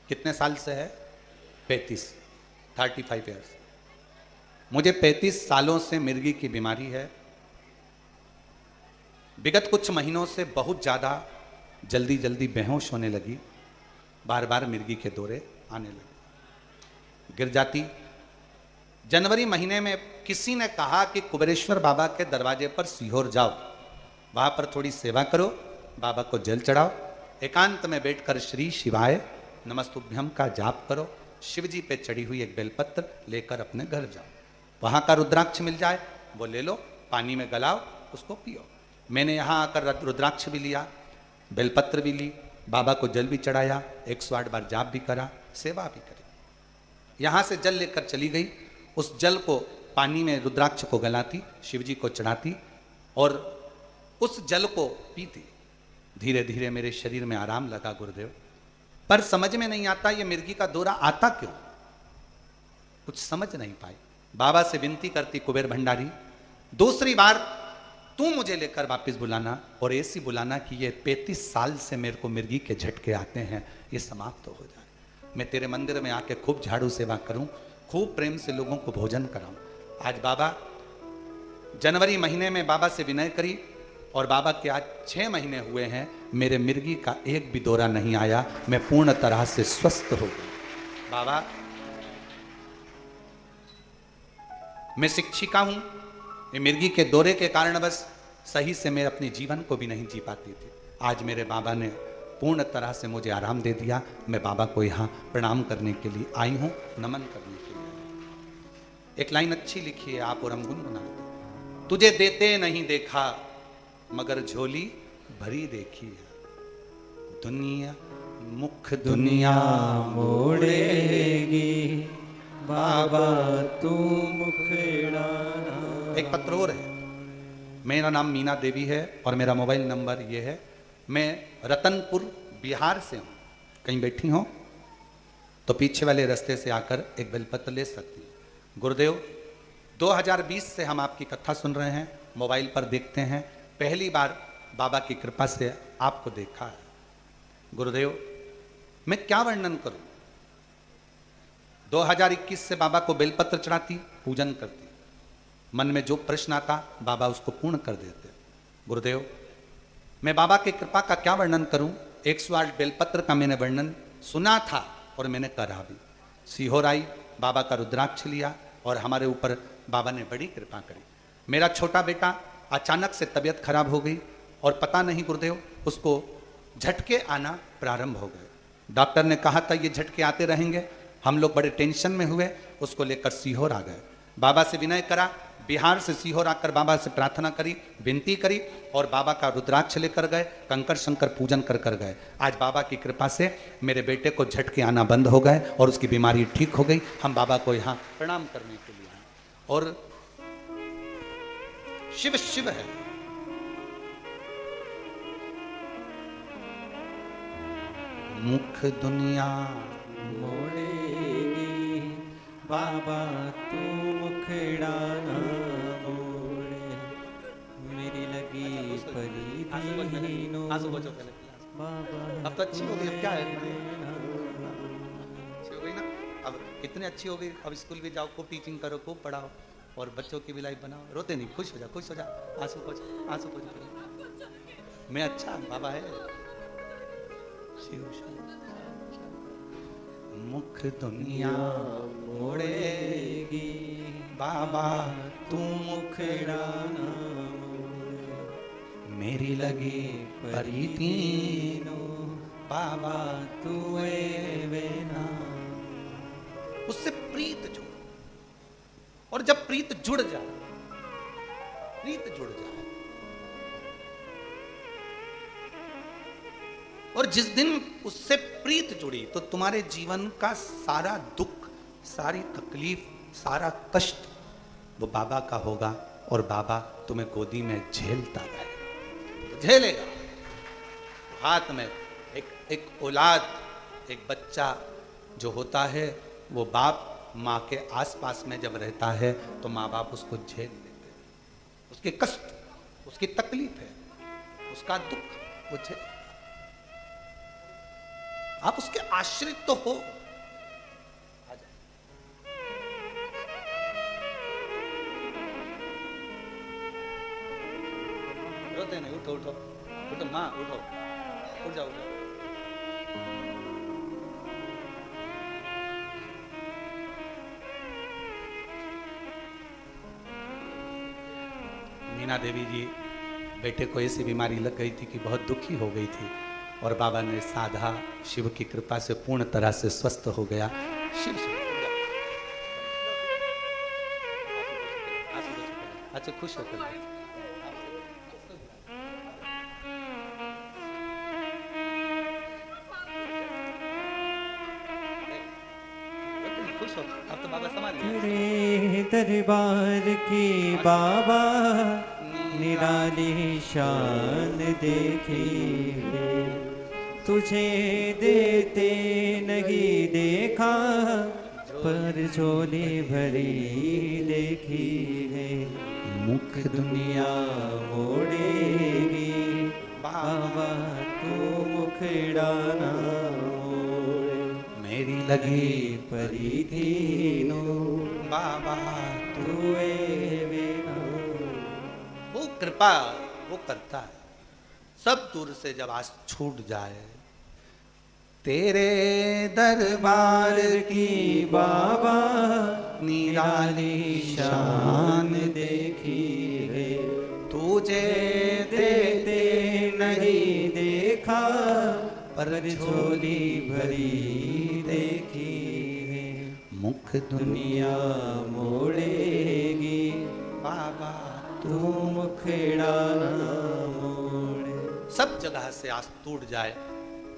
कितने साल से है? 35 ईयर्स। मुझे 35 सालों से मिर्गी की बीमारी है। विगत कुछ महीनों से बहुत ज़्यादा जल्दी जल्दी बेहोश होने लगी, बार बार मिर्गी के दौरे आने लगे, गिर जाती। जनवरी महीने में किसी ने कहा कि कुबेरेश्वर बाबा के दरवाजे पर सीहोर जाओ, वहाँ पर थोड़ी सेवा करो, बाबा को जल चढ़ाओ, एकांत में बैठकर श्री शिवाय नमस्तुभ्यम का जाप करो, शिव जी पे चढ़ी हुई एक बेलपत्र लेकर अपने घर जाओ, वहाँ का रुद्राक्ष मिल जाए वो ले लो, पानी में गलाओ, उसको पियो। मैंने यहाँ आकर रुद्राक्ष भी लिया, बेलपत्र भी ली, बाबा को जल भी चढ़ाया, 108 बार जाप भी करा, सेवा भी करी। यहाँ से जल लेकर चली गई, उस जल को पानी में रुद्राक्ष को गलाती, शिव जी को चढ़ाती और उस जल को पीती। धीरे धीरे मेरे शरीर में आराम लगा गुरुदेव, पर समझ में नहीं आता ये मिर्गी का दौरा आता क्यों, कुछ समझ नहीं पाई। बाबा से विनती करती, कुबेर भंडारी दूसरी बार तू मुझे लेकर वापस बुलाना और ऐसी बुलाना कि ये 35 साल से मेरे को मिर्गी के झटके आते हैं, ये समाप्त हो जाए। मैं तेरे मंदिर में आके खूब झाड़ू सेवा करूं, खूब प्रेम से लोगों को भोजन कराऊं। आज बाबा, जनवरी महीने में बाबा से विनय करी और बाबा के आज 6 महीने हुए हैं, मेरे मिर्गी का एक भी दौरा नहीं आया, मैं पूर्ण तरह से स्वस्थ हो गया। बाबा, मैं शिक्षिका हूं, ये मिर्गी के दौरे के कारण बस सही से मैं अपने जीवन को भी नहीं जी पाती थी। आज मेरे बाबा ने पूर्ण तरह से मुझे आराम दे दिया। मैं बाबा को यहाँ प्रणाम करने के लिए आई हूँ, नमन करने के लिए। एक लाइन अच्छी लिखी है, आप और हम गुनगुनाते। तुझे देते नहीं देखा मगर झोली भरी देखी है, दुनिया मुख दुनिया मोड़ेगी बाबा तू मुखड़ाना। एक पत्र और है। मेरा नाम मीना देवी है और मेरा मोबाइल नंबर ये है। मैं रतनपुर बिहार से हूँ, कहीं बैठी हो तो पीछे वाले रास्ते से आकर एक बेलपत्र ले सकती हैं। गुरुदेव, 2020 से हम आपकी कथा सुन रहे हैं, मोबाइल पर देखते हैं, पहली बार बाबा की कृपा से आपको देखा है। गुरुदेव, मैं क्या वर्णन करूं। 2021 से बाबा को बेलपत्र चढ़ाती, पूजन करती, मन में जो प्रश्न आता बाबा उसको पूर्ण कर देते। गुरुदेव, मैं बाबा की कृपा का क्या वर्णन करूं। 108 बेलपत्र का मैंने वर्णन सुना था और मैंने करा भी। सीहोर आई, बाबा का रुद्राक्ष लिया और हमारे ऊपर बाबा ने बड़ी कृपा करी। मेरा छोटा बेटा अचानक से तबीयत खराब हो गई और पता नहीं गुरुदेव, उसको झटके आना प्रारंभ हो गए। डॉक्टर ने कहा था ये झटके आते रहेंगे। हम लोग बड़े टेंशन में हुए, उसको लेकर सीहोर आ गए। बाबा से विनय करा, बिहार से सीहोर आकर बाबा से प्रार्थना करी, विनती करी और बाबा का रुद्राक्ष लेकर गए, कंकर शंकर पूजन कर गए। आज बाबा की कृपा से मेरे बेटे को झटके आना बंद हो गए और उसकी बीमारी ठीक हो गई। हम बाबा को यहाँ प्रणाम करने के लिए आए और शिव शिव है। मुख दुनिया मोड़ेगी बाबा तू मुखड़ाना मोड़े, मेरी लगी परी दीनो बाबा। अब तो अच्छी हो गई, अब क्या है, अच्छी हो गई ना, अब इतनी अच्छी हो गई। अब स्कूल भी जाओ, खूब टीचिंग करो, खूब पढ़ाओ और बच्चों की भी लाइफ बनाओ। रोते नहीं, खुश हो जा, खुश हो जा, आंसू पोछ। मैं अच्छा, बाबा है। शिव शिव। मुख दुनिया मोड़ेगी बाबा तू मुखड़ाना, मेरी लगी परी तीनों बाबा तू वेना। उससे प्रीत जुड़, और जब प्रीत जुड़ जाए, और जिस दिन उससे प्रीत जुड़ी तो तुम्हारे जीवन का सारा दुख, सारी तकलीफ, सारा कष्ट वो बाबा का होगा और बाबा तुम्हें गोदी में झेलता रहेगा, झेलेगा। हाथ में एक औलाद, एक बच्चा जो होता है, वो बाप माँ के आसपास में जब रहता है तो माँ बाप उसको झेल लेते हैं। उसके कष्ट, उसकी तकलीफ है, उसका दुख वो झेल। आप उसके आश्रित तो हो। रोते नहीं, उठो उठो उठो माँ, उठो, उठ जाओ, उठ जाओ। मीना देवी जी, बेटे को ऐसी बीमारी लग गई थी कि बहुत दुखी हो गई थी और बाबा ने साधा, शिव की कृपा से पूर्ण तरह से स्वस्थ हो गया। शिव अच्छा, खुश होकर खुश हो, अब तो बाबा संभाल गए। तेरे दरबार की बाबा निराली शान देखी है, तुझे देते नहीं देखा पर झोली भरी देखी है। मुख दुनिया मोड़ेगी बाबा तू मुखड़ा ना मोड़े, मेरी लगी परिधि नो बाबा तू बिना। वो कृपा वो करता है। सब दूर से जब आज छूट जाए, तेरे दरबार की बाबा निराली शान देखी है, तुझे देते नहीं देखा पर झोली भरी देखी है। मुख दुनिया मोड़ेगी बाबा तू मुखड़ा ना मोड़े। सब जगह से आज टूट जाए,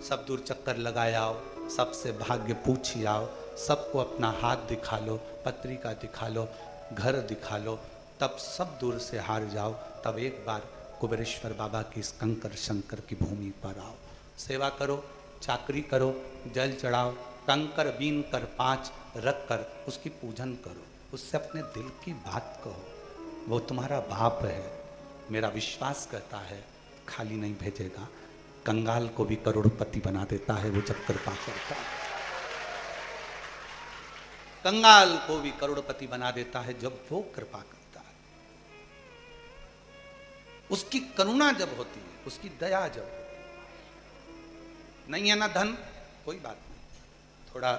सब दूर चक्कर लगाए आओ, सबसे भाग्य पूछी आओ, सबको अपना हाथ दिखा लो, पत्रिका दिखा लो, घर दिखा लो, तब सब दूर से हार जाओ। तब एक बार कुबेरेश्वर बाबा की इस कंकर शंकर की भूमि पर आओ, सेवा करो, चाकरी करो, जल चढ़ाओ, कंकर बीन कर 5 रख कर उसकी पूजन करो, उससे अपने दिल की बात कहो। वो तुम्हारा बाप है, मेरा विश्वास करता है खाली नहीं भेजेगा। कंगाल को भी करोड़पति बना देता है वो जब कृपा करता है। कंगाल को भी करोड़पति बना देता है जब वो कृपा करता है। उसकी करुणा जब होती है, उसकी दया जब होती है। नहीं है ना धन, कोई बात नहीं। थोड़ा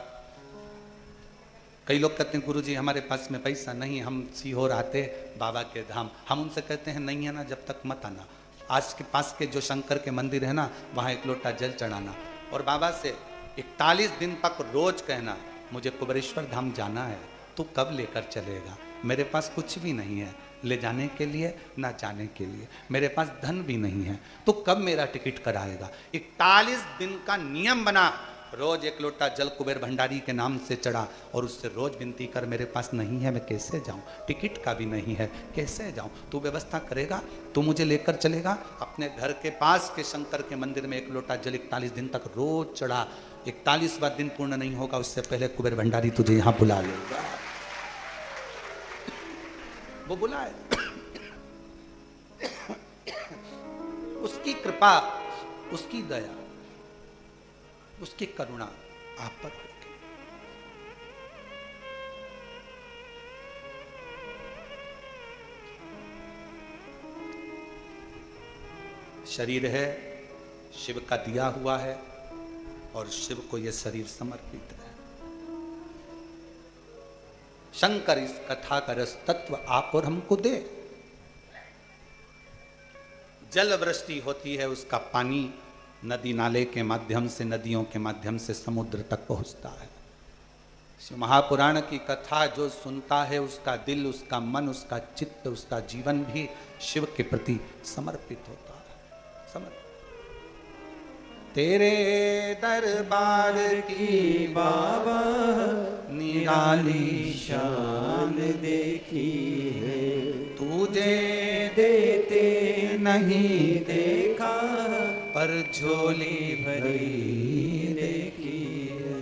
कई लोग कहते हैं गुरुजी हमारे पास में पैसा नहीं, हम सीहोर आते बाबा के धाम। हम उनसे कहते हैं नहीं है ना, जब तक मत आना। आज के पास के जो शंकर के मंदिर है ना, वहाँ 1 लोटा जल चढ़ाना और बाबा से 41 दिन तक रोज कहना मुझे कुबेरेश्वर धाम जाना है, तू कब लेकर चलेगा? मेरे पास कुछ भी नहीं है ले जाने के लिए, ना जाने के लिए। मेरे पास धन भी नहीं है, तो कब मेरा टिकट कराएगा? 41 दिन का नियम बना, रोज 1 लोटा जल कुबेर भंडारी के नाम से चढ़ा और उससे रोज विनती कर मेरे पास नहीं है, मैं कैसे जाऊं? टिकट का भी नहीं है, कैसे जाऊं? तू व्यवस्था करेगा, तू मुझे लेकर चलेगा। अपने घर के पास के शंकर के मंदिर में 1 लोटा जल 41 दिन तक रोज चढ़ा। 41वां दिन पूर्ण नहीं होगा उससे पहले कुबेर भंडारी तुझे यहां बुला लेगा। वो बुलाए। उसकी कृपा, उसकी दया, उसकी करुणा आप पर होगी। शरीर है, शिव का दिया हुआ है और शिव को यह शरीर समर्पित है। शंकर इस कथा का रस तत्व आप और हमको दे। जल वृष्टि होती है, उसका पानी नदी नाले के माध्यम से, नदियों के माध्यम से समुद्र तक पहुंचता है। शिव महापुराण की कथा जो सुनता है, उसका दिल, उसका मन, उसका चित्त, उसका जीवन भी शिव के प्रति समर्पित होता है। समर्पित। तेरे दरबार की बाबा निराली शान देखी है, तुझे देते नहीं देखा पर झोली भरी देखी है।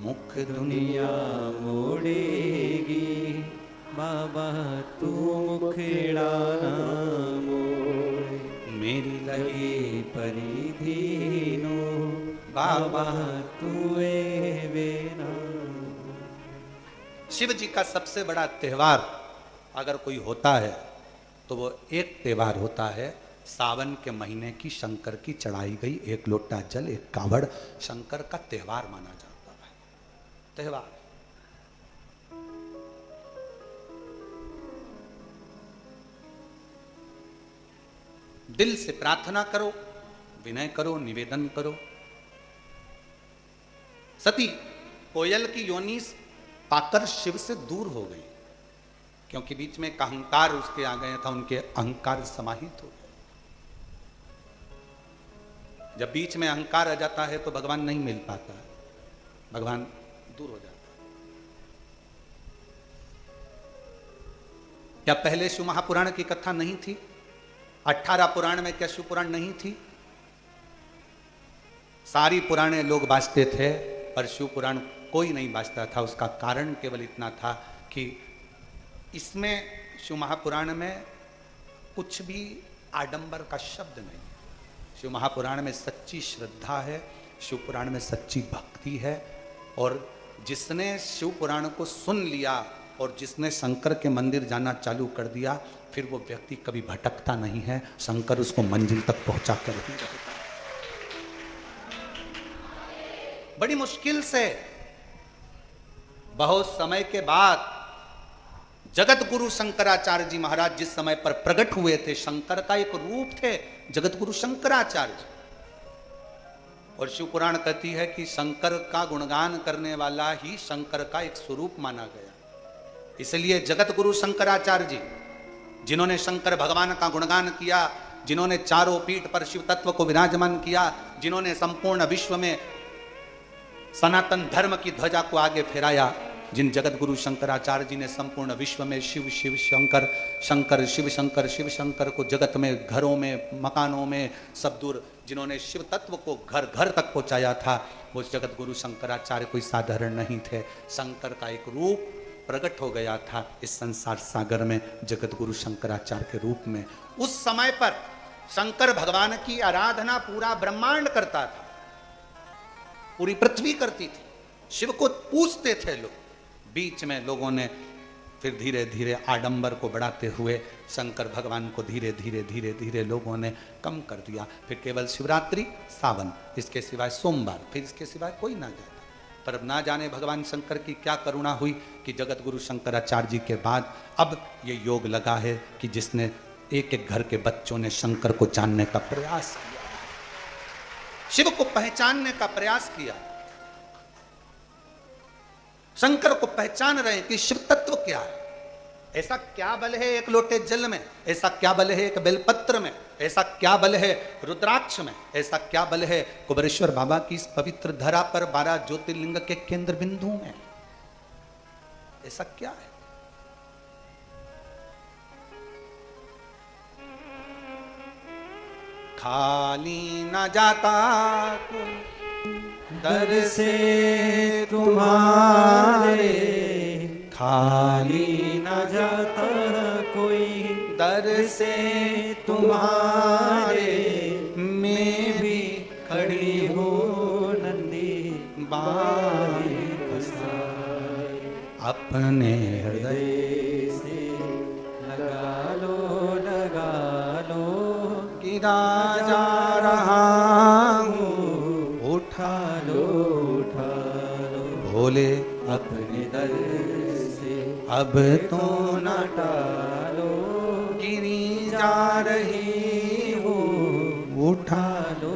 मुख दुनिया मोड़ेगी बाबा तू मुखड़ा ना मोड़े, मेरी लगी परिधि नो बाबा तू बिना। शिव जी का सबसे बड़ा त्योहार अगर कोई होता है तो वो एक त्योहार होता है, सावन के महीने की शंकर की चढ़ाई गई 1 लोटा जल, 1 कावड़ शंकर का त्योहार माना जाता है। त्योहार। दिल से प्रार्थना करो, विनय करो, निवेदन करो। सती कोयल की योनि पाकर शिव से दूर हो गई, क्योंकि बीच में एक अहंकार उसके आ गया था, उनके अहंकार समाहित हो गए। जब बीच में अहंकार आ जाता है तो भगवान नहीं मिल पाता है, भगवान दूर हो जाता है। क्या पहले शिव महापुराण की कथा नहीं थी? 18 पुराण में क्या शिव पुराण नहीं थी? सारी पुराने लोग बाजते थे, पर शिव पुराण कोई नहीं बाजता था। उसका कारण केवल इतना था कि इसमें शिव महापुराण में कुछ भी आडंबर का शब्द नहीं है। शिव महापुराण में सच्ची श्रद्धा है, शिव पुराण में सच्ची भक्ति है। और जिसने शिव पुराण को सुन लिया और जिसने शंकर के मंदिर जाना चालू कर दिया, फिर वो व्यक्ति कभी भटकता नहीं है, शंकर उसको मंजिल तक पहुंचा कर ही रहता है। बड़ी मुश्किल से बहुत समय के बाद जगत गुरु शंकराचार्य जी महाराज जिस समय पर प्रकट हुए थे, शंकर का एक रूप थे जगत गुरु शंकराचार्य जी। और शिव पुराण कहती है कि शंकर का गुणगान करने वाला ही शंकर का एक स्वरूप माना गया। इसलिए जगत गुरु शंकराचार्य जी, जिन्होंने शंकर भगवान का गुणगान किया, जिन्होंने चारों पीठ पर शिव तत्व को विराजमान किया, जिन्होंने संपूर्ण विश्व में सनातन धर्म की ध्वजा को आगे फहराया, जिन जगत गुरु शंकराचार्य जी ने संपूर्ण विश्व में शिव शिव शंकर, शंकर शिव शंकर, शिव शंकर को जगत में, घरों में, मकानों में सब दूर, जिन्होंने शिव तत्व को घर घर तक पहुंचाया था, वो जगत गुरु शंकराचार्य कोई साधारण नहीं थे। शंकर का एक रूप प्रकट हो गया था इस संसार सागर में जगत गुरु शंकराचार्य के रूप में। उस समय पर शंकर भगवान की आराधना पूरा ब्रह्मांड करता था, पूरी पृथ्वी करती थी, शिव को पूजते थे लोग। बीच में लोगों ने फिर धीरे धीरे आडंबर को बढ़ाते हुए शंकर भगवान को धीरे धीरे धीरे धीरे लोगों ने कम कर दिया। फिर केवल शिवरात्रि, सावन, इसके सिवाय सोमवार, फिर इसके सिवाय कोई ना जाता। पर अब ना जाने भगवान शंकर की क्या करुणा हुई कि जगत गुरु शंकराचार्य जी के बाद अब ये योग लगा है कि जिसने एक एक घर के बच्चों ने शंकर को जानने का प्रयास किया, शिव को पहचानने का प्रयास किया, शंकर को पहचान रहे हैं कि शिव तत्व क्या है। ऐसा क्या बल है एक लोटे जल में, ऐसा क्या बल है एक बेलपत्र में, ऐसा क्या बल है रुद्राक्ष में, ऐसा क्या बल है कुबेरेश्वर बाबा की इस पवित्र धरा पर 12 ज्योतिर्लिंग के केंद्र बिंदु में, ऐसा क्या है? खाली न जाता दर से तुम्हारे, खाली न जाता कोई दर से तुम्हारे, मैं भी खड़ी हूँ नंदी बारी बसाए, अपने हृदय से लगा लो गिरा जा रहा हूँ, उठा लो भोले अपने दर से अब तो न टालो, गिरी जा रही हूँ, उठा लो।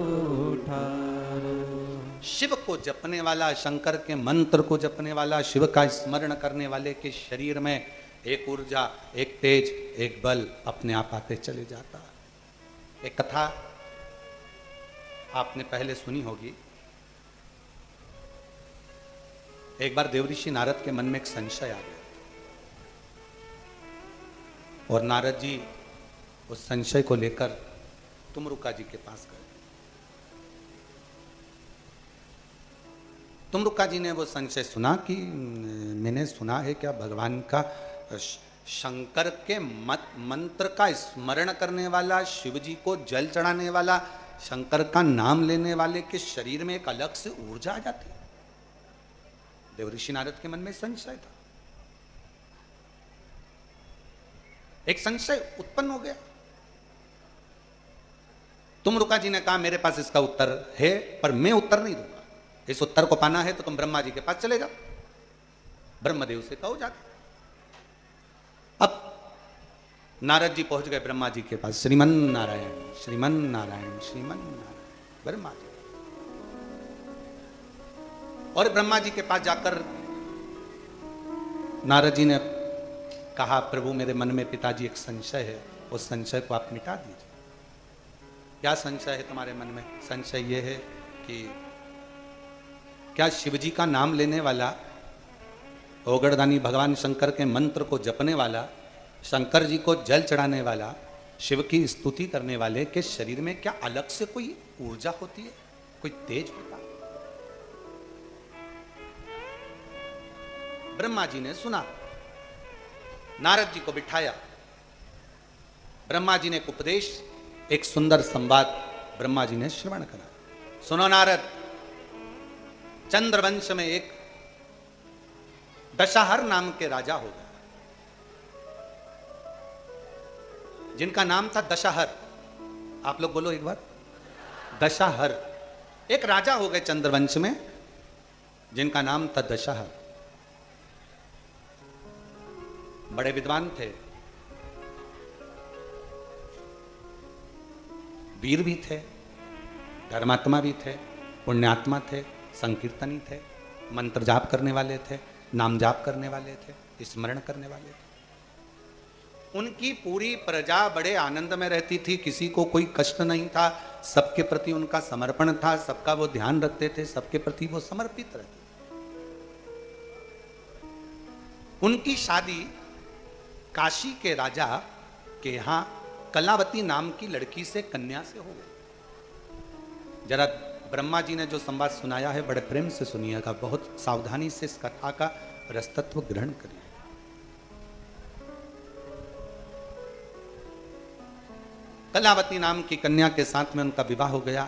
शिव को जपने वाला, शंकर के मंत्र को जपने वाला, शिव का स्मरण करने वाले के शरीर में एक ऊर्जा, एक तेज, एक बल अपने आप आते चले जाता। एक कथा आपने पहले सुनी होगी। एक बार देवऋषि नारद के मन में एक संशय आ गया और नारद जी उस संशय को लेकर तुमरुका जी के पास गए। तुमरुका जी ने वो संशय सुना कि मैंने सुना है क्या भगवान का शंकर के मंत्र का स्मरण करने वाला, शिव जी को जल चढ़ाने वाला, शंकर का नाम लेने वाले के शरीर में एक अलग से ऊर्जा आ जाती है। देवऋषि नारद के मन में संशय था, एक संशय उत्पन्न हो गया। तुमरुका जी ने कहा मेरे पास इसका उत्तर है, पर मैं उत्तर नहीं दूंगा। इस उत्तर को पाना है तो तुम ब्रह्मा जी के पास चले जाओ, ब्रह्मदेव से कहो जाके। अब नारद जी पहुंच गए ब्रह्मा जी के पास। श्रीमन नारायण श्रीमन नारायण श्रीमन नारायण, ब्रह्मा जी। और ब्रह्मा जी के पास जाकर नारद जी ने कहा प्रभु मेरे मन में पिताजी एक संशय है, उस संशय को आप मिटा दीजिए। क्या संशय है तुम्हारे मन में? संशय यह है कि क्या शिव जी का नाम लेने वाला, ओगड़दानी भगवान शंकर के मंत्र को जपने वाला, शंकर जी को जल चढ़ाने वाला, शिव की स्तुति करने वाले के शरीर में क्या अलग से कोई ऊर्जा होती है, कोई तेज होता है? ब्रह्मा जी ने सुना, नारद जी को बिठाया, ब्रह्मा जी ने एक उपदेश, एक सुंदर संवाद ब्रह्मा जी ने श्रवण करा। सुनो नारद, चंद्रवंश में एक दशहर नाम के राजा हो गए, जिनका नाम था दशहर। आप लोग बोलो एक बार, दशहर। एक राजा हो गए चंद्रवंश में जिनका नाम था दशहर। बड़े विद्वान थे, वीर भी थे, धर्मात्मा भी थे, पुण्यात्मा थे, संकीर्तनी थे, मंत्र जाप करने वाले थे, नाम जाप करने वाले थे, स्मरण करने वाले थे। उनकी पूरी प्रजा बड़े आनंद में रहती थी, किसी को कोई कष्ट नहीं था, सबके प्रति उनका समर्पण था, सबका वो ध्यान रखते थे, सबके प्रति वो समर्पित रहते थे। उनकी शादी काशी के राजा के यहां कलावती नाम की लड़की से, कन्या से हो गई। जरा ब्रह्मा जी ने जो संवाद सुनाया है बड़े प्रेम से सुनिएगा, बहुत सावधानी से इस कथा का रसतत्व ग्रहण करिए। कलावती नाम की कन्या के साथ में उनका विवाह हो गया।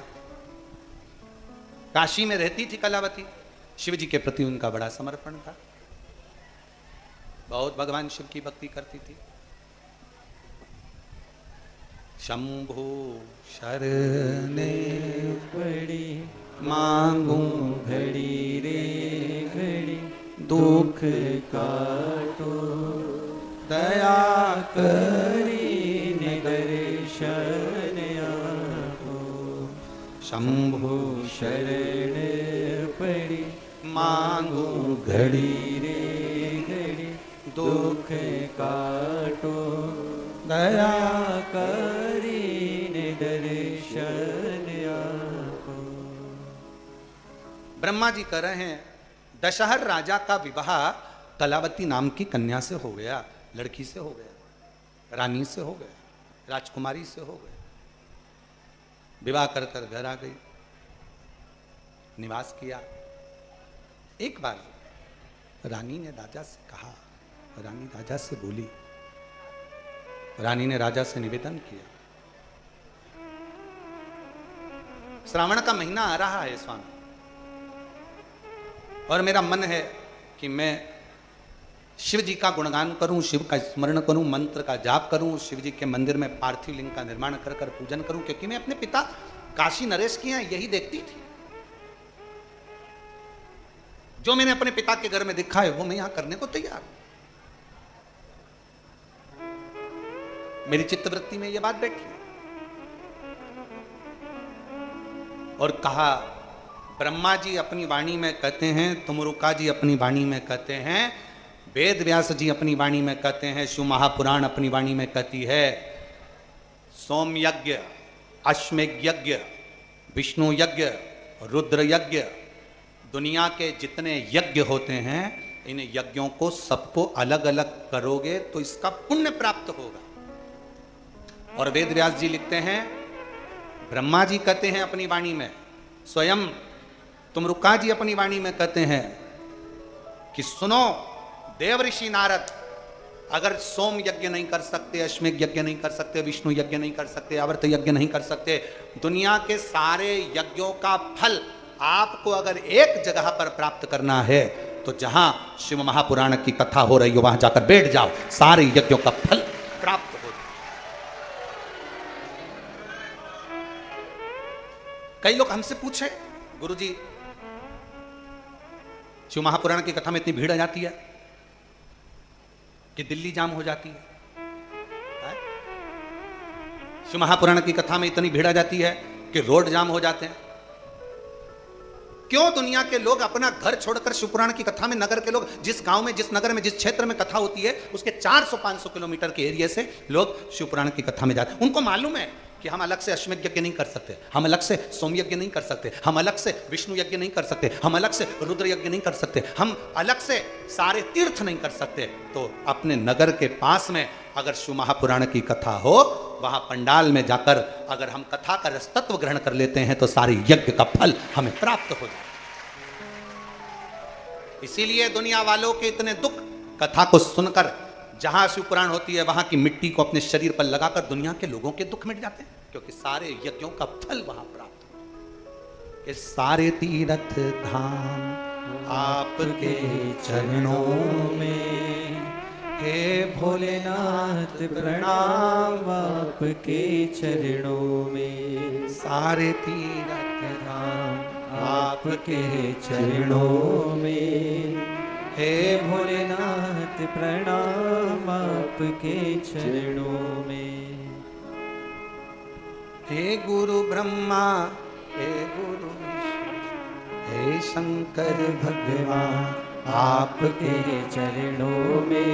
काशी में रहती थी कलावती, शिव जी के प्रति उनका बड़ा समर्पण था, बहुत भगवान शिव की भक्ति करती थी। शंभु शरणे पड़ी मांगू घड़ी रे घड़ी, दुख काटो दया करी दर्शन आपो। शंभु शरण पड़ी मांगू घड़ी रे घड़ी, दुख काटो दया करी दर्शन आपो। ब्रह्मा जी कह रहे हैं, दशहर राजा का विवाह कलावती नाम की कन्या से हो गया, लड़की से हो गया, रानी से हो गया, राजकुमारी से हो गया। विवाह कर कर घर आ गई, निवास किया। एक बार रानी ने राजा से कहा, रानी राजा से बोली, रानी ने राजा से निवेदन किया, श्रावण का महीना आ रहा है स्वामी, और मेरा मन है कि मैं शिव जी का गुणगान करूं, शिव का स्मरण करूं, मंत्र का जाप करूं, शिव जी के मंदिर में पार्थिव लिंग का निर्माण कर कर पूजन करूं, क्योंकि मैं अपने पिता काशी नरेश के यहाँ यही देखती थी। जो मैंने अपने पिता के घर में देखा है वो मैं यहां करने को तैयार हूं। मेरी चित्तवृत्ति में यह बात बैठी और कहा, ब्रह्मा जी अपनी वाणी में कहते हैं, तुमरुका जी अपनी वाणी में कहते हैं, वेद व्यास जी अपनी वाणी में कहते हैं, शिव महापुराण अपनी वाणी में कहती है, सोम यज्ञ, अश्वमेघ यज्ञ, विष्णु यज्ञ, रुद्र यज्ञ, दुनिया के जितने यज्ञ होते हैं, इन यज्ञों को सबको अलग अलग करोगे तो इसका पुण्य प्राप्त होगा। और वेद व्यास जी लिखते हैं, ब्रह्मा जी कहते हैं अपनी वाणी में, स्वयं तुमरुका जी अपनी वाणी में कहते हैं कि सुनो देव ऋषि नारद, अगर सोम यज्ञ नहीं कर सकते, अश्वमेघ यज्ञ नहीं कर सकते, विष्णु यज्ञ नहीं कर सकते, आवर्त यज्ञ नहीं कर सकते, दुनिया के सारे यज्ञों का फल आपको अगर एक जगह पर प्राप्त करना है तो जहां शिव महापुराण की कथा हो रही हो वहां जाकर बैठ जाओ, सारे यज्ञों का फल प्राप्त हो जाए। कई लोग हमसे पूछे, गुरुजी शिव महापुराण की कथा में इतनी भीड़ आ जाती है कि दिल्ली जाम हो जाती है। शिव महापुराण की कथा में इतनी भीड़ आ जाती है कि रोड जाम हो जाते हैं। क्यों दुनिया के लोग अपना घर छोड़कर शिवपुराण की कथा में, नगर के लोग जिस गांव में, जिस नगर में, जिस क्षेत्र में कथा होती है उसके 400-500 किलोमीटर के एरिया से लोग शिवपुराण की कथा में जाते हैं। उनको मालूम है कि हम अलग से अश्वमेध यज्ञ नहीं कर सकते, हम अलग से सोम यज्ञ नहीं कर सकते, हम अलग से विष्णु यज्ञ नहीं कर सकते, हम अलग से रुद्र यज्ञ नहीं कर सकते, हम अलग से सारे तीर्थ नहीं कर सकते। तो अपने नगर के पास में अगर शिव महापुराण की कथा हो, वहां पंडाल में जाकर अगर हम कथा का रसतत्व ग्रहण कर लेते हैं तो सारे यज्ञ का फल हमें प्राप्त हो जाए। इसीलिए दुनिया वालों के इतने दुख कथा को सुनकर, जहां शिव पुराण होती है वहां की मिट्टी को अपने शरीर पर लगाकर दुनिया के लोगों के दुख मिट जाते हैं, क्योंकि सारे यज्ञों का फल वहां प्राप्त हो। कि सारे तीर्थ धाम आपके चरणों में, हे भोलेनाथ प्रणाम आपके चरणों में। सारे तीर्थ धाम आपके चरणों में, हे भोलेनाथ प्रणाम आपके चरणों में। हे गुरु ब्रह्मा, हे गुरु विष्णु, हे शंकर भगवान आपके चरणों में,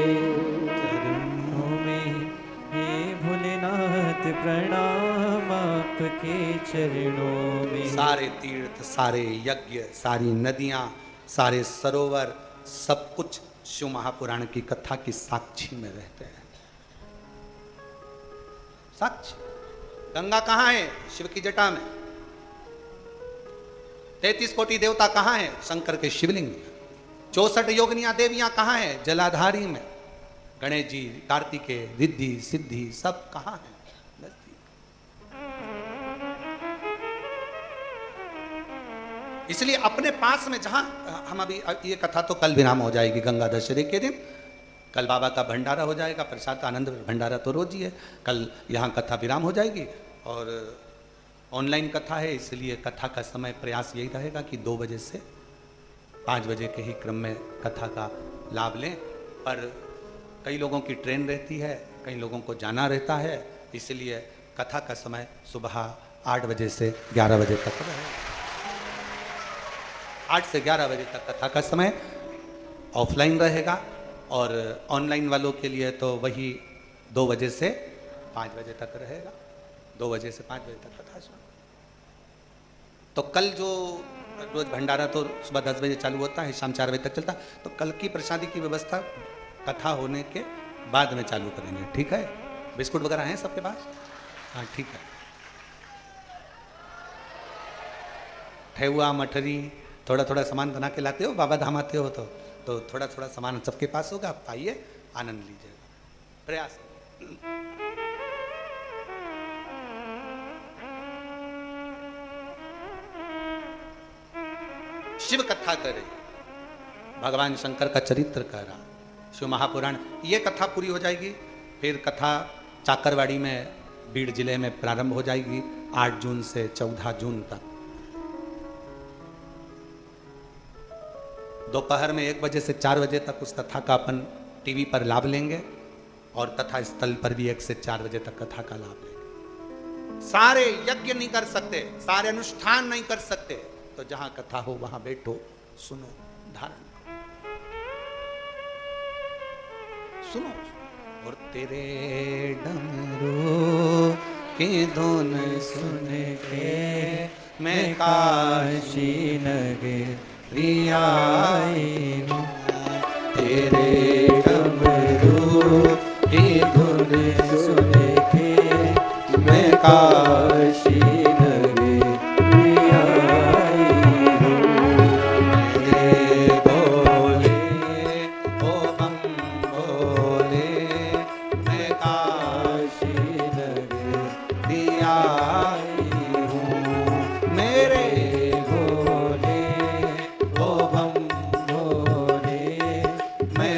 हे भोलेनाथ प्रणाम आपके चरणों में। सारे तीर्थ, सारे यज्ञ, सारी नदियां, सारे सरोवर, सब कुछ शिव महापुराण की कथा की साक्षी में रहते हैं। साक्षी। गंगा कहां है? शिव की जटा में। 33 कोटि देवता कहां है? शंकर के शिवलिंग में। 64 योगिनियां देवियां कहां है? जलाधारी में। गणेश जी, कार्तिकेय, रिद्धि सिद्धि सब कहां है? इसलिए अपने पास में जहां हम अभी, ये कथा तो कल विराम हो जाएगी गंगा दशहरे के दिन, कल बाबा का भंडारा हो जाएगा, प्रसाद आनंद भंडारा तो रोज ही है, कल यहाँ कथा विराम हो जाएगी। और ऑनलाइन कथा है, इसलिए कथा का समय प्रयास यही रहेगा कि 2 बजे से 5 बजे के ही क्रम में कथा का लाभ लें। पर कई लोगों की ट्रेन रहती है, कई लोगों को जाना रहता है, इसलिए कथा का समय सुबह 8 बजे से 11 बजे तक रहेगा। 8 से 11 बजे तक कथा का समय ऑफलाइन रहेगा, और ऑनलाइन वालों के लिए तो वही 2 बजे से 5 बजे तक रहेगा। 2 बजे से 5 बजे तक कथा सुनो। तो कल जो रोज भंडारा तो सुबह 10 बजे चालू होता है, शाम 4 बजे तक चलता है, तो कल की प्रसादी की व्यवस्था कथा होने के बाद में चालू करेंगे, ठीक है? बिस्कुट वगैरह हैं सबके पास? हाँ ठीक है। ठेहुआ, मठरी, थोड़ा थोड़ा सामान बना के लाते हो, बाबा धाम आते हो तो थोड़ा थोड़ा सामान सबके पास होगा, आप पाइए, आनंद लीजिएगा। प्रयास। शिव कथा करे, भगवान शंकर का चरित्र करा, शिव महापुराण, ये कथा पूरी हो जाएगी। फिर कथा चाकरवाड़ी में, बीड़ जिले में प्रारंभ हो जाएगी 8 जून से 14 जून तक। दोपहर में 1 बजे से 4 बजे तक उस कथा का अपन टीवी पर लाभ लेंगे, और कथा स्थल पर भी 1 से 4 बजे तक कथा का लाभ लेंगे। सारे यज्ञ नहीं कर सकते, सारे अनुष्ठान नहीं कर सकते, तो जहां कथा हो वहां बैठो, सुनो, धारण सुनो। और तेरे डमरू की धुन सुन के मैं काशी नगरी आई हूँ, तेरे डमरू की धुन सुन के मैं काशी नगरी आई हूँ। तेरे भोले ओ बम भोले, मैं काशी नगरी आई हूँ। मेरे भोले ओ बम भोले, मैं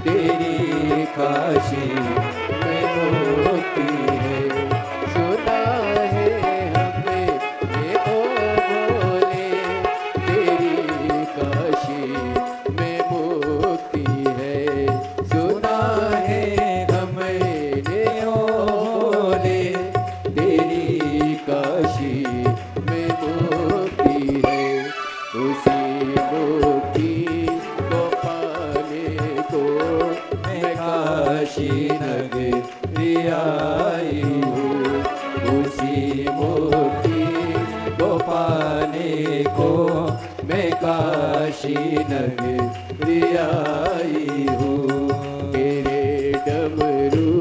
तेरी काशी में मुक्ति है। सुना है हमने ये ओ भोले, तेरी काशी में मुक्ति है। सुना है हमने ओ भोले, तेरी काशी में मुक्ति है। उसी मुक्ति को पाने को मैं काशी नगरी आई हूँ। उसी मुक्ति को पाने को मैं काशी नगरी आई हूँ। तेरे डमरू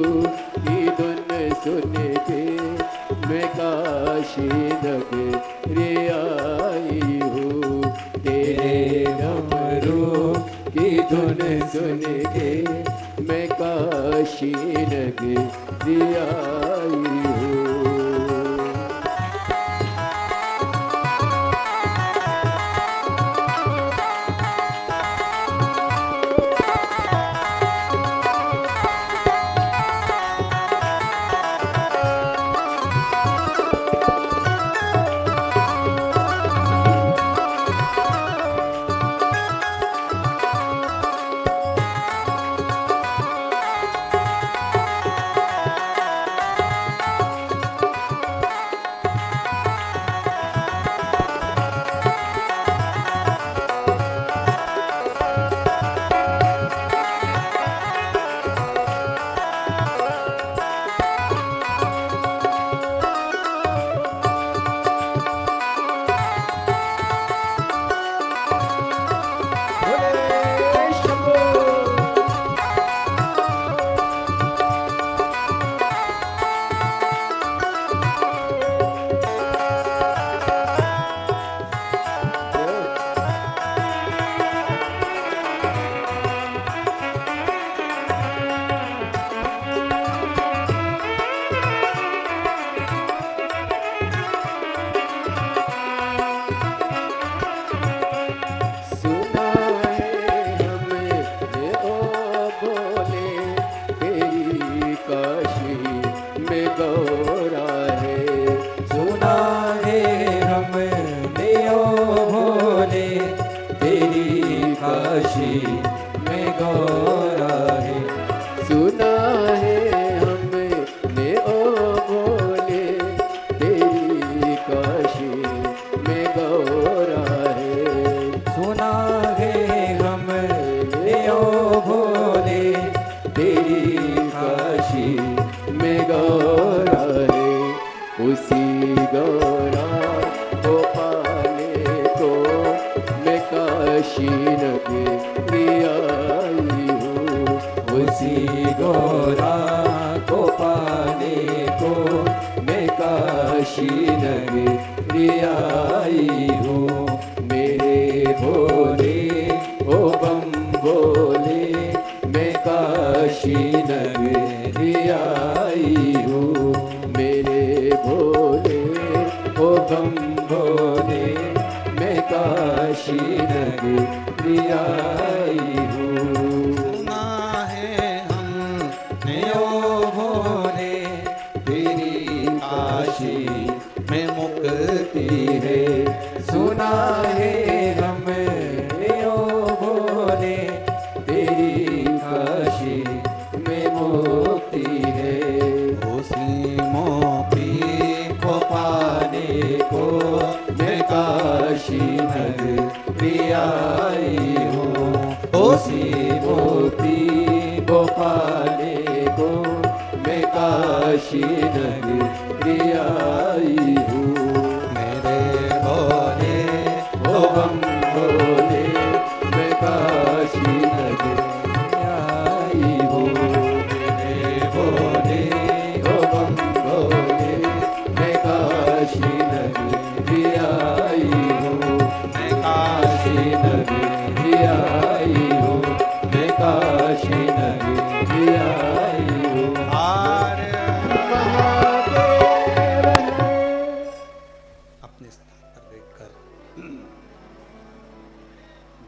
की धुन सुन के मैं काशी नगरी आई हूँ। तेरे डमरू की धुन सुन के मैं काशी नगरी आई हूँ।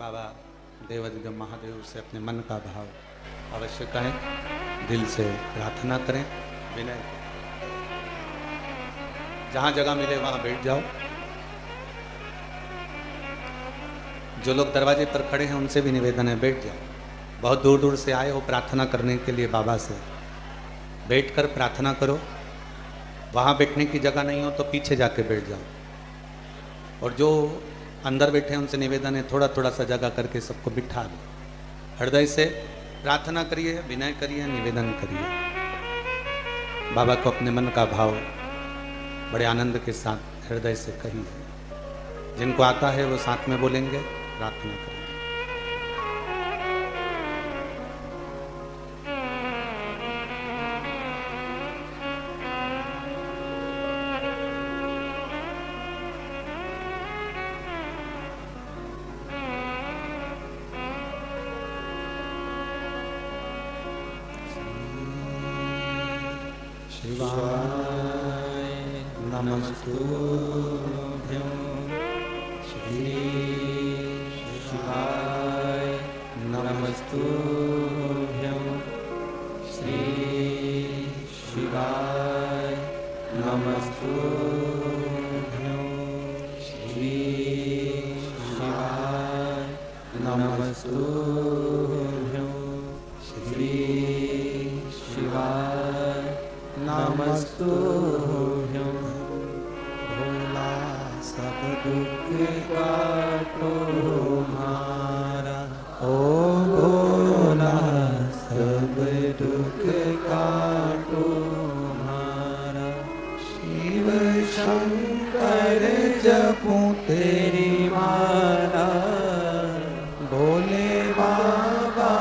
बाबा देवाधिदेव महादेव से अपने मन का भाव अवश्य कहें, दिल से प्रार्थना करें, विनय। जहां जगह मिले वहां बैठ जाओ। जो लोग दरवाजे पर खड़े हैं उनसे भी निवेदन है, बैठ जाओ। बहुत दूर दूर से आए हो प्रार्थना करने के लिए बाबा से, बैठकर प्रार्थना करो। वहाँ बैठने की जगह नहीं हो तो पीछे जाके बैठ जाओ। और जो अंदर बैठे हैं उनसे निवेदन है, थोड़ा थोड़ा सा जगह करके सबको बिठा दो। हृदय से प्रार्थना करिए, विनय करिए, निवेदन करिए। बाबा को अपने मन का भाव बड़े आनंद के साथ हृदय से कहिए। जिनको आता है वो साथ में बोलेंगे, प्रार्थना करेंगे। शिवाय नमस्तुभ्यं श्री शिवाय नमस्तुभ्यं श्री शिवाय नमस्तुभ्यं श्री शिवाय नमस्तुभ्यं श्री शिवाय नमस्तुभ्यं। भोला सब दुख काटो हमारा, ओ भोला सब दुख काटो हमारा। शिव शंकर जपूं तेरी माला, भोले बाबा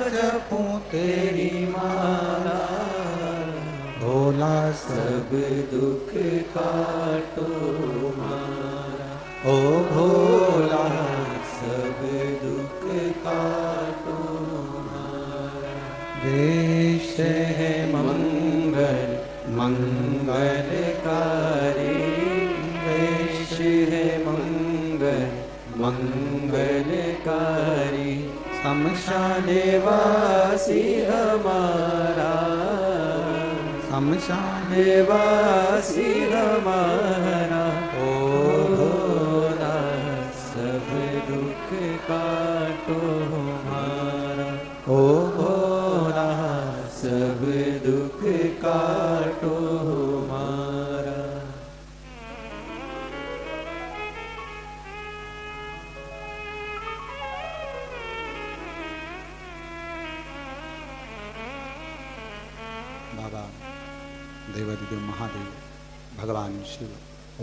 जपूं तेरी माला। भोला सब दुख काटो हमारा, ओ भोला सब दुख काटो हमारा। वेश है मंगल मंगलकारी, वेश है मंगल मंगलकारी। शमशान वासी हमारा, शमशान वासी हमारा। ओ भोला सब दुख काटो हमारा, ओ भोला सब दुख काटो हमारा। बाबा देवादिदेव महादेव, भगवान शिव,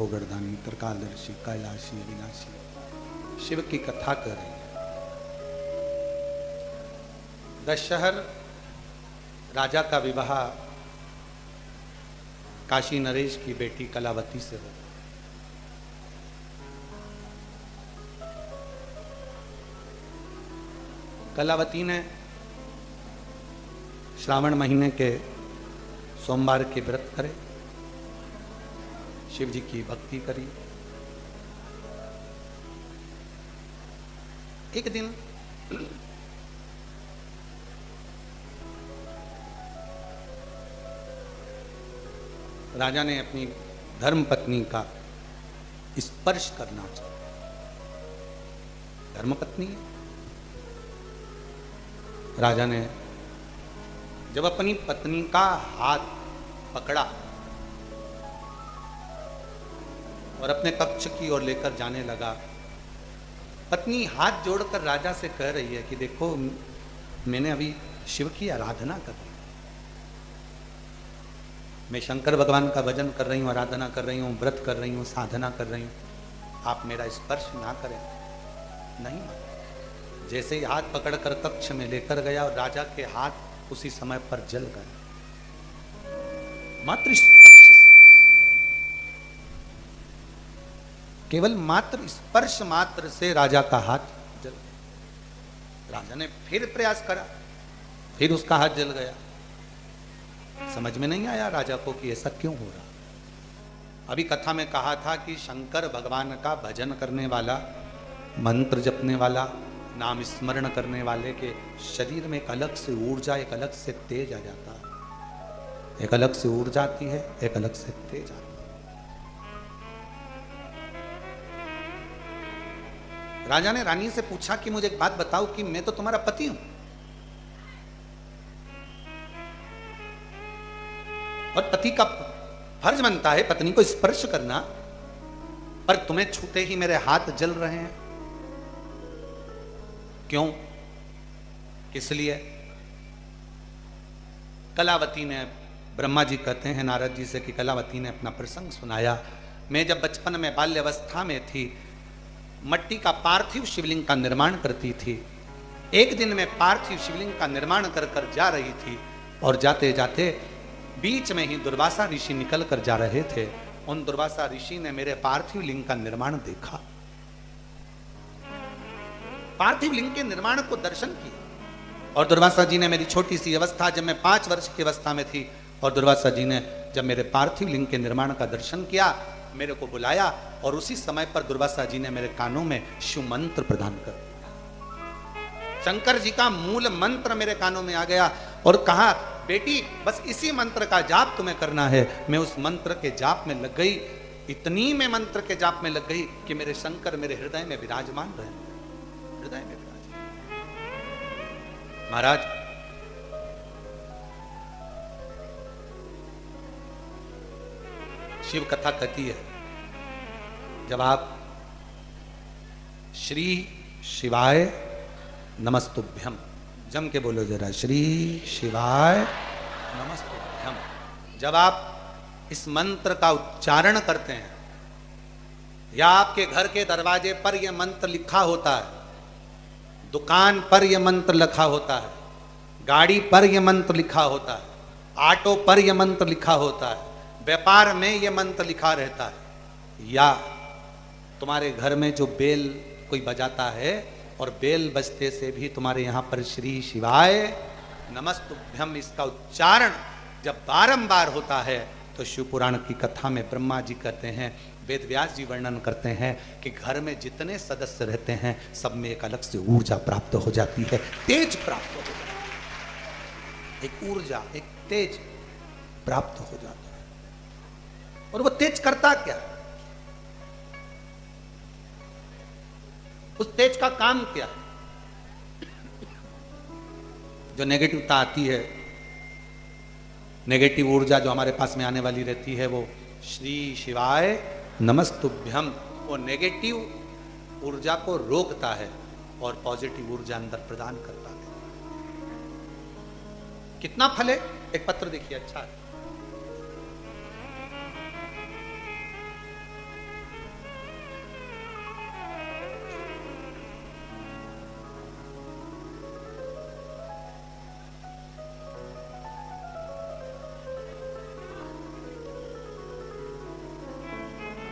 ओगरदानी, त्रिकालदर्शी, कैलाशी, अविनाशी शिव की कथा कर रही है। दशहर राजा का विवाह काशी नरेश की बेटी कलावती से हो। कलावती ने श्रावण महीने के सोमवार के व्रत करे, शिव जी की भक्ति करी। एक दिन राजा ने अपनी धर्म पत्नी का स्पर्श करना चाहा। धर्म पत्नी राजा ने जब अपनी पत्नी का हाथ पकड़ा और अपने कक्ष की ओर लेकर जाने लगा, पत्नी हाथ जोड़कर राजा से कह रही है कि देखो मैंने अभी शिव की आराधना कर ली, मैं शंकर भगवान का भजन कर रही हूँ, आराधना कर रही हूँ, व्रत कर रही हूँ, साधना कर रही हूँ, आप मेरा स्पर्श ना करें। नहीं, जैसे ही हाथ पकड़कर कक्ष में लेकर गया और राजा के हाथ उसी समय पर जल गए, मात्र स्पर्श से, केवल मात्र स्पर्श मात्र से राजा का हाथ जल गया। राजा ने फिर प्रयास करा, फिर उसका हाथ जल गया। समझ में नहीं आया राजा को कि ऐसा क्यों हो रहा। अभी कथा में कहा था कि शंकर भगवान का भजन करने वाला, मंत्र जपने वाला, नाम स्मरण करने वाले के शरीर में एक अलग से ऊर्जा, एक अलग से तेज आ जाता है। एक अलग से ऊर्जा आती है, एक अलग से तेज आता है। राजा ने रानी से पूछा कि मुझे एक बात बताओ कि मैं तो तुम्हारा पति हूं और पति का फर्ज बनता है पत्नी को स्पर्श करना, पर तुम्हें छूते ही मेरे हाथ जल रहे हैं, क्यों? किस लिए? कलावती ने, ब्रह्मा जी कहते हैं नारद जी से कि कलावती ने अपना प्रसंग सुनाया। मैं जब बचपन में बाल्यावस्था में थी, मट्टी का पार्थिव शिवलिंग का निर्माण करती थी। एक दिन मैं पार्थिव शिवलिंग का निर्माण कर कर जा रही थी और जाते जाते बीच में ही दुर्वासा ऋषि निकल कर जा रहे थे। उन दुर्वासा ऋषि ने मेरे पार्थिव लिंग का निर्माण देखा, पार्थिव लिंग के निर्माण को दर्शन किया। और दुर्वासा जी ने मेरी छोटी सी अवस्था, जब मैं 5 वर्ष की अवस्था में थी, और दुर्वासा जी ने जब मेरे पार्थिव लिंग के निर्माण का दर्शन किया, मेरे को बुलाया और उसी समय पर दुर्वासा जी ने मेरे कानों में शिव मंत्र प्रदान कर दिया। शंकर जी का मूल मंत्र मेरे कानों में आ गया और कहा, बेटी बस इसी मंत्र का जाप तुम्हें करना है। मैं उस मंत्र के जाप में लग गई, इतनी मैं मंत्र के जाप में लग गई कि मेरे शंकर मेरे हृदय में विराजमान रहे, हृदय में विराजमान। महाराज, शिव कथा कहती है, जब आप श्री शिवाय नमस्तुभ्यम, जम के बोलो जरा, श्री शिवाय नमस्तुभ्यम, जब आप इस मंत्र का उच्चारण करते हैं, या आपके घर के दरवाजे पर यह मंत्र लिखा होता है, दुकान पर यह मंत्र लिखा होता है, गाड़ी पर यह मंत्र लिखा होता है, ऑटो पर यह मंत्र लिखा होता है, व्यापार में यह मंत्र लिखा रहता है, या तुम्हारे घर में जो बेल कोई बजाता है और बेल बजते से भी तुम्हारे यहाँ पर श्री शिवाय नमस्तुभ्यम इसका उच्चारण जब बारंबार होता है, तो शिव पुराण की कथा में ब्रह्मा जी कहते हैं, वेद व्यास जी वर्णन करते हैं कि घर में जितने सदस्य रहते हैं सब में एक अलग से ऊर्जा प्राप्त हो जाती है, तेज प्राप्त हो जाती है, एक ऊर्जा, एक तेज प्राप्त हो जाता है। और वो तेज करता क्या? उस तेज का काम क्या? जो नेगेटिवता आती है, नेगेटिव ऊर्जा जो हमारे पास में आने वाली रहती है, वो श्री शिवाय नमस्तुभ्यम वो नेगेटिव ऊर्जा को रोकता है और पॉजिटिव ऊर्जा अंदर प्रदान करता है। कितना फल है? एक पत्र देखिए, अच्छा है।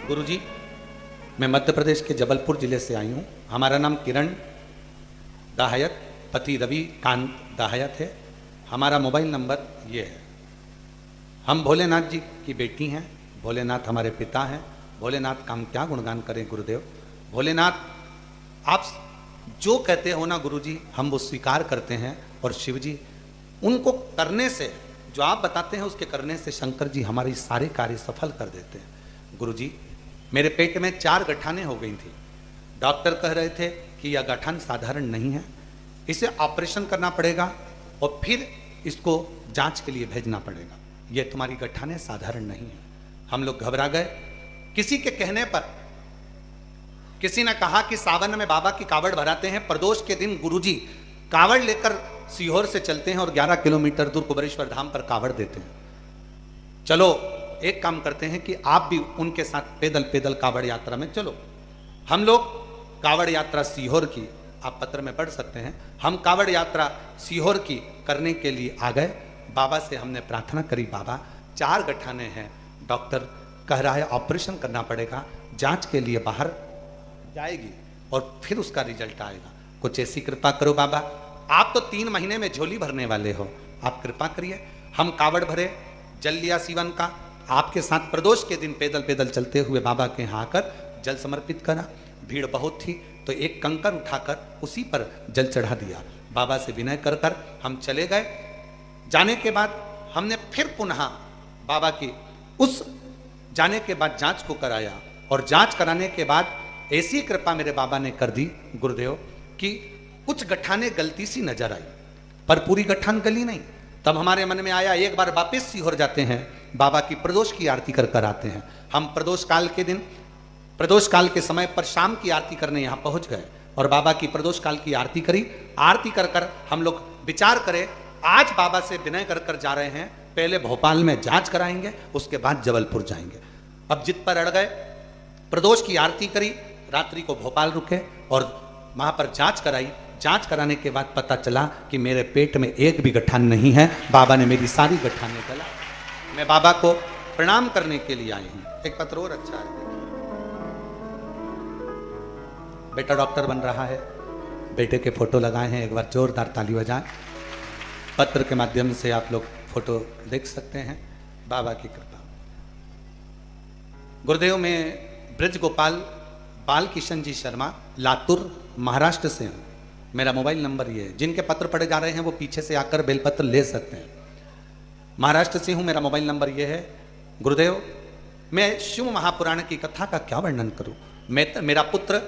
गुरुजी, मैं मध्य प्रदेश के जबलपुर जिले से आई हूँ। हमारा नाम किरण दाहयत, पति रवि कांत दाहयत है। हमारा मोबाइल नंबर ये है। हम भोलेनाथ जी की बेटी हैं, भोलेनाथ हमारे पिता हैं। भोलेनाथ का हम क्या गुणगान करें गुरुदेव। भोलेनाथ आप जो कहते हो ना गुरुजी, हम वो स्वीकार करते हैं, और शिव जी उनको करने से, जो आप बताते हैं उसके करने से शंकर जी हमारी सारे कार्य सफल कर देते हैं। गुरुजी, मेरे पेट में 4 गठानें हो गई थी। डॉक्टर कह रहे थे कि यह गठान साधारण नहीं है, इसे ऑपरेशन करना पड़ेगा और फिर इसको जांच के लिए भेजना पड़ेगा। यह तुम्हारी गठानें साधारण नहीं है। हम लोग घबरा गए। किसी के कहने पर किसी ने कहा कि सावन में बाबा की कावड़ भराते हैं, प्रदोष के दिन गुरुजी कावड़ लेकर सीहोर से चलते हैं और 11 किलोमीटर दूर कुबेरेश्वर धाम पर कावड़ देते हैं। चलो एक काम करते हैं कि आप भी उनके साथ पैदल पैदल कावड़ यात्रा में चलो। हम लोग कावड़ यात्रा सीहोर की, आप पत्र में पढ़ सकते हैं, हम कावड़ यात्रा सीहोर की करने के लिए आ गए। बाबा से हमने प्रार्थना करी, बाबा 4 गठाने हैं, डॉक्टर कह रहा है ऑपरेशन करना पड़ेगा, जांच के लिए बाहर जाएगी और फिर उसका रिजल्ट आएगा। कुछ ऐसी कृपा करो बाबा, आप तो 3 महीने में झोली भरने वाले हो, आप कृपा करिए। हम कावड़ भरे, जल लिया सीवन का, आपके साथ प्रदोष के दिन पैदल पैदल चलते हुए बाबा के यहाँ आकर जल समर्पित करा। भीड़ बहुत थी, तो एक कंकर उठाकर उसी पर जल चढ़ा दिया। बाबा से विनय कर कर हम चले गए। जाने के बाद हमने फिर पुनः बाबा की उस जाने के बाद जांच को कराया, और जांच कराने के बाद ऐसी कृपा मेरे बाबा ने कर दी गुरुदेव कि कुछ गठाने गलती सी नजर आई, पर पूरी गठान गली नहीं। तब हमारे मन में आया एक बार वापस सीहोर जाते हैं, बाबा की प्रदोष की आरती कर कर आते हैं। हम प्रदोष काल के दिन, प्रदोष काल के समय पर शाम की आरती करने यहाँ पहुँच गए और बाबा की प्रदोष काल की आरती करी। आरती कर कर हम लोग विचार करें, आज बाबा से विनय कर कर जा रहे हैं, पहले भोपाल में जांच कराएंगे, उसके बाद जबलपुर जाएंगे। अब जिद पर अड़ गए, प्रदोष की आरती करी, रात्रि को भोपाल रुके और वहाँ पर जांच कराई। जांच कराने के बाद पता चला कि मेरे पेट में एक भी गठान नहीं है। बाबा ने मेरी सारी गठाने गला। मैं बाबा को प्रणाम करने के लिए आई हूँ। एक पत्र और अच्छा है, बेटा डॉक्टर बन रहा है, बेटे के फोटो लगाए हैं, एक बार जोरदार ताली बजाएं। पत्र के माध्यम से आप लोग फोटो देख सकते हैं। बाबा की कृपा। गुरुदेव में ब्रज गोपाल बाल किशन जी शर्मा, लातूर महाराष्ट्र से हूँ। मेरा मोबाइल नंबर ये है, जिनके पत्र पढ़े जा रहे हैं वो पीछे से आकर बेलपत्र ले सकते हैं। महाराष्ट्र से हूँ, मेरा मोबाइल नंबर ये है। गुरुदेव, मैं शिव महापुराण की कथा का क्या वर्णन करूँ। मेरा पुत्र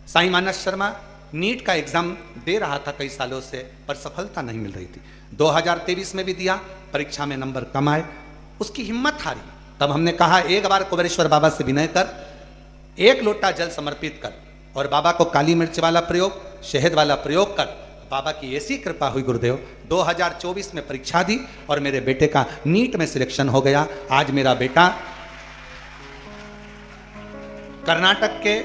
साईं मानस शर्मा नीट का एग्जाम दे रहा था कई सालों से, पर सफलता नहीं मिल रही थी। 2023 में भी दिया, परीक्षा में नंबर कम आए, उसकी हिम्मत हारी। तब हमने कहा एक बार कुबेरेश्वर बाबा से विनय कर, एक लोटा जल समर्पित कर और बाबा को काली मिर्च वाला प्रयोग, शहद वाला प्रयोग कर। बाबा की ऐसी कृपा हुई गुरुदेव, 2024 में परीक्षा दी और मेरे बेटे का नीट में सिलेक्शन हो गया। आज मेरा बेटा कर्नाटक के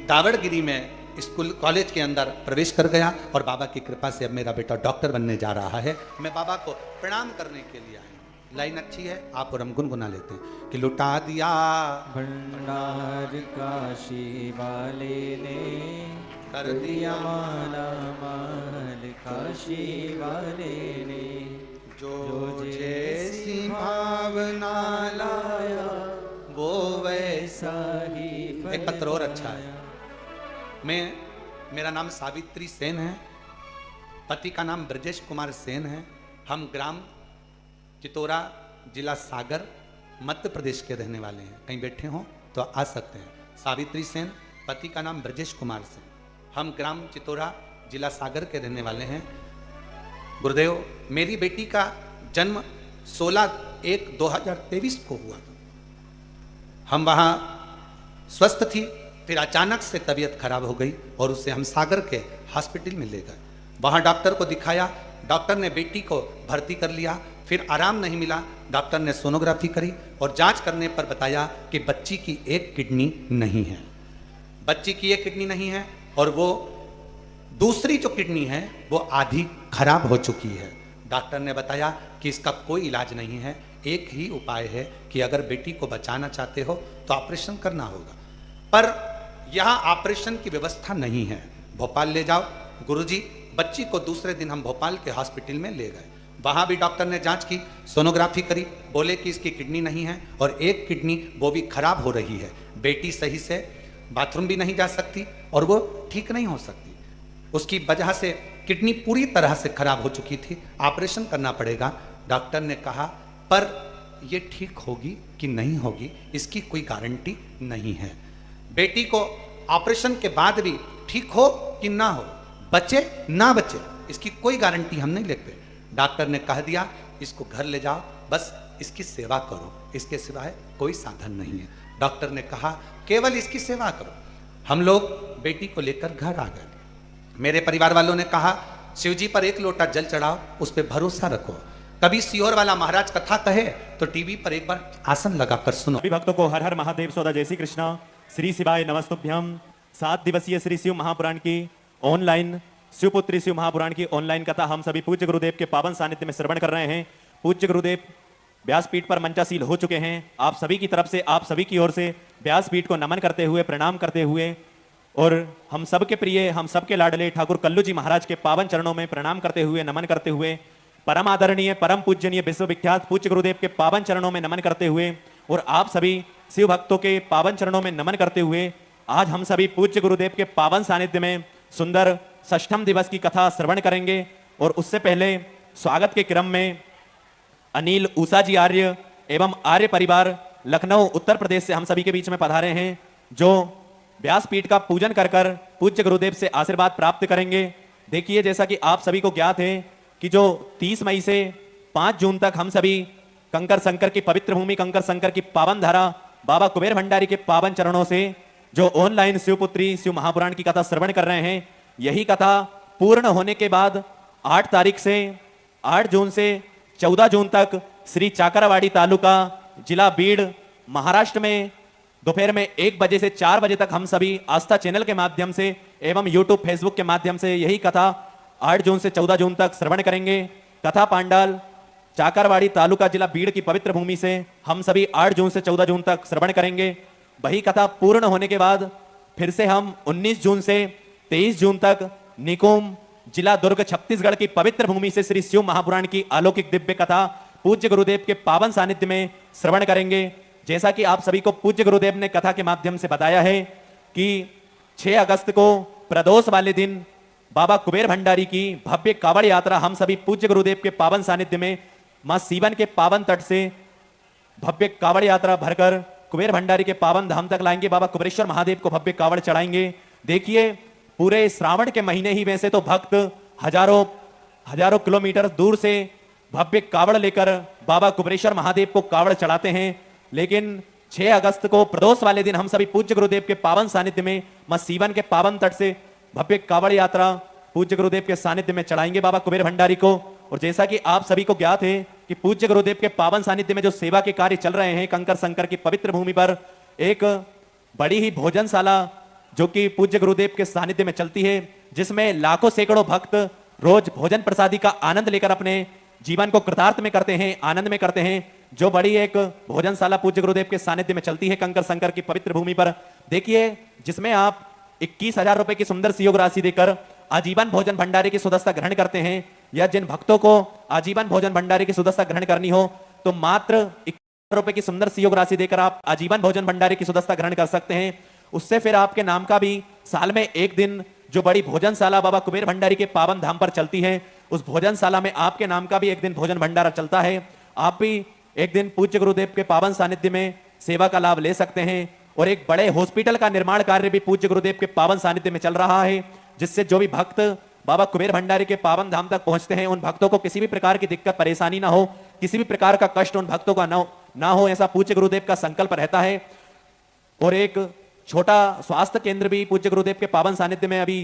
दावड़गिरी में स्कूल कॉलेज के अंदर प्रवेश कर गया और बाबा की कृपा से अब मेरा बेटा डॉक्टर बनने जा रहा है। मैं बाबा को प्रणाम करने के लिए आया हूं। लाइन अच्छी है, आप और हम गुनगुना लेते हैं कि लुटा दिया भंडार काशी वाले ने, कर दिया माला माल काशी वाले ने, जो जैसी भावना लाया वो वैसा ही। एक पत्र और अच्छा है। मेरा नाम सावित्री सेन है, पति का नाम ब्रजेश कुमार सेन है। हम ग्राम चितौरा, जिला सागर, मध्य प्रदेश के रहने वाले हैं। कहीं बैठे हों तो आ सकते हैं। सावित्री सेन, पति का नाम ब्रजेश कुमार सेन। हम ग्राम चितौरा, जिला सागर के रहने वाले हैं। गुरुदेव, मेरी बेटी का जन्म 16/1/2023 को हुआ था। हम वहाँ स्वस्थ थी, फिर अचानक से तबीयत खराब हो गई और उसे हम सागर के हॉस्पिटल में ले गए। वहाँ डॉक्टर को दिखाया, डॉक्टर ने बेटी को भर्ती कर लिया। फिर आराम नहीं मिला, डॉक्टर ने सोनोग्राफी करी और जांच करने पर बताया कि बच्ची की एक किडनी नहीं है। बच्ची की एक किडनी नहीं है और वो दूसरी जो किडनी है वो आधी खराब हो चुकी है। डॉक्टर ने बताया कि इसका कोई इलाज नहीं है, एक ही उपाय है कि अगर बेटी को बचाना चाहते हो तो ऑपरेशन करना होगा। पर यहाँ ऑपरेशन की व्यवस्था नहीं है, भोपाल ले जाओ। गुरुजी, बच्ची को दूसरे दिन हम भोपाल के हॉस्पिटल में ले गए। वहाँ भी डॉक्टर ने जांच की, सोनोग्राफी करी, बोले कि इसकी किडनी नहीं है और एक किडनी वो भी खराब हो रही है। बेटी सही से बाथरूम भी नहीं जा सकती और वो ठीक नहीं हो सकती। उसकी वजह से किडनी पूरी तरह से खराब हो चुकी थी, ऑपरेशन करना पड़ेगा। डॉक्टर ने कहा पर ये ठीक होगी कि नहीं होगी इसकी कोई गारंटी नहीं है। बेटी को ऑपरेशन के बाद भी ठीक हो कि ना हो, बचे ना बचे, इसकी कोई गारंटी हम नहीं लेते। डॉक्टर ने कह दिया इसको घर ले जाओ, बस इसकी सेवा करो, इसके सिवाय कोई साधन नहीं है। डॉक्टर ने कहा केवल इसकी सेवा करो। हम लोग बेटी को लेकर घर आ गए। मेरे परिवार वालों ने कहा शिव जी पर एक लोटा जल चढ़ाओ, उस पर भरोसा रखो। कभी सीहोर वाला महाराज कथा कहे तो टीवी पर एक बार आसन लगाकर सुनो। सभी भक्तों को हर हर महादेव सौदा जय श्री कृष्णा, श्री शिवाय नमस्तुभ्यम। 7 दिवसीय श्री शिव महापुराण की ऑनलाइन, शिवपुत्री शिव महापुराण की ऑनलाइन कथा हम सभी पूज्य गुरुदेव के पावन सानिध्य में श्रवण कर रहे हैं। पूज्य गुरुदेव व्यासपीठ पर मंचासील हो चुके हैं। आप सभी की तरफ से, आप सभी की ओर से व्यासपीठ को नमन करते हुए, प्रणाम करते हुए और हम सबके प्रिय, हम सबके लाडले ठाकुर कल्लू जी महाराज के पावन चरणों में प्रणाम करते हुए, नमन करते हुए, परम आदरणीय, परम पूजनीय, विश्वविख्यात पूज्य गुरुदेव के पावन चरणों में नमन करते हुए और आप सभी शिव भक्तों के पावन चरणों में नमन करते हुए आज हम सभी पूज्य गुरुदेव के पावन सानिध्य में सुंदर षष्ठम दिवस की कथा श्रवण करेंगे। और उससे पहले स्वागत के क्रम में अनिल ऊषा जी आर्य एवं आर्य परिवार लखनऊ उत्तर प्रदेश से हम सभी के बीच में पधारे हैं, जो व्यासपीठ का पूजन कर कर पूज्य गुरुदेव से आशीर्वाद प्राप्त करेंगे। देखिए, जैसा कि आप सभी को ज्ञात है कि जो 30 मई से 5 जून तक हम सभी कंकर शंकर की पवित्र भूमि, कंकर शंकर की पावन धारा, बाबा कुबेर भंडारी के पावन चरणों से जो ऑनलाइन शिवपुत्री शिव महापुराण की कथा श्रवण कर रहे हैं, यही कथा पूर्ण होने के बाद 8 तारीख से 8 जून से 14 जून तक श्री चाकरवाड़ी तालुका, जिला बीड़, महाराष्ट्र में दोपहर में 1 बजे से 4 बजे तक हम सभी आस्था चैनल के माध्यम से एवं यूट्यूब फेसबुक के माध्यम से यही कथा 8 जून से 14 जून तक श्रवण करेंगे। कथा पांडाल चाकरवाड़ी तालुका, जिला बीड़ की पवित्र भूमि से हम सभी 8 जून से 14 जून तक श्रवण करेंगे। वही कथा पूर्ण होने के बाद फिर से हम 19 जून से 23 जून तक निकुम, जिला दुर्ग, छत्तीसगढ़ की पवित्र भूमि से श्री शिव महापुराण की अलौकिक दिव्य कथा पूज्य गुरुदेव के पावन सानिध्य में श्रवण करेंगे। जैसा कि आप सभी को पूज्य गुरुदेव ने कथा के माध्यम से बताया है कि 6 अगस्त को प्रदोष वाले दिन बाबा कुबेर भंडारी की भव्य कावड़ यात्रा हम सभी पूज्य गुरुदेव के पावन सानिध्य में मां सीवन के पावन तट से भव्य कावड़ यात्रा भरकर कुबेर भंडारी के पावन धाम तक लाएंगे। बाबा कुबेरेश्वर महादेव को भव्य कावड़ चढ़ाएंगे। देखिए, पूरे श्रावण के महीने ही वैसे तो भक्त हजारों किलोमीटर दूर से भव्य कावड़ लेकर बाबा कुबेरेश्वर महादेव को कावड़ चढ़ाते हैं, लेकिन 6 अगस्त को प्रदोष वाले दिन हम सभी पूज्य गुरुदेव के पावन सानिध्य में मां सीवन के पावन तट से भव्य कावड़ यात्रा पूज्य गुरुदेव के सानिध्य में चढ़ाएंगे बाबा कुबेर भंडारी को। और जैसा कि आप सभी को ज्ञात है कि पूज्य गुरुदेव के पावन सानिध्य में जो सेवा के कार्य चल रहे हैं, कंकर शंकर की पवित्र भूमि पर एक बड़ी ही भोजनशाला जो कि पूज्य गुरुदेव के सानिध्य में चलती है, जिसमें लाखों सैकड़ों भक्त रोज भोजन प्रसादी का आनंद लेकर अपने जीवन को कृतार्थ में करते हैं, आनंद में करते हैं। जो बड़ी एक भोजनशाला पूज्य गुरुदेव के सानिध्य में चलती है कंकर शंकर की पवित्र भूमि पर, देखिए, जिसमें आप 21,000 रुपए की सुंदर सहयोग राशि देकर आजीवन भोजन भंडारी की सदस्यता ग्रहण करते हैं, या जिन भक्तों को आजीवन भोजन भंडारी की सदस्यता ग्रहण करनी हो तो मात्र 21,000 रुपए की सुंदर सहयोग राशि देकर आप आजीवन भोजन भंडारी की सदस्यता ग्रहण कर सकते हैं। उससे फिर आपके नाम का भी साल में एक दिन जो बड़ी भोजनशाला बाबा कुबेर भंडारी के पावन धाम पर चलती है, उस भोजनशाला में आपके नाम का भी एक दिन भोजन भंडारा चलता है। आप भी एक दिन पूज्य गुरुदेव के पावन सानिध्य में सेवा का लाभ ले सकते हैं। और एक बड़े हॉस्पिटल का निर्माण कार्य भी पूज्य गुरुदेव के पावन सानिध्य में चल रहा है, जिससे जो भी भक्त बाबा कुबेर भंडारी के पावन धाम तक पहुंचते हैं, उन भक्तों को किसी भी प्रकार की दिक्कत परेशानी ना हो, किसी भी प्रकार का कष्ट उन भक्तों का ना हो, ऐसा पूज्य गुरुदेव का संकल्प रहता है। और एक छोटा स्वास्थ्य केंद्र भी पूज्य गुरुदेव के पावन सानिध्य में अभी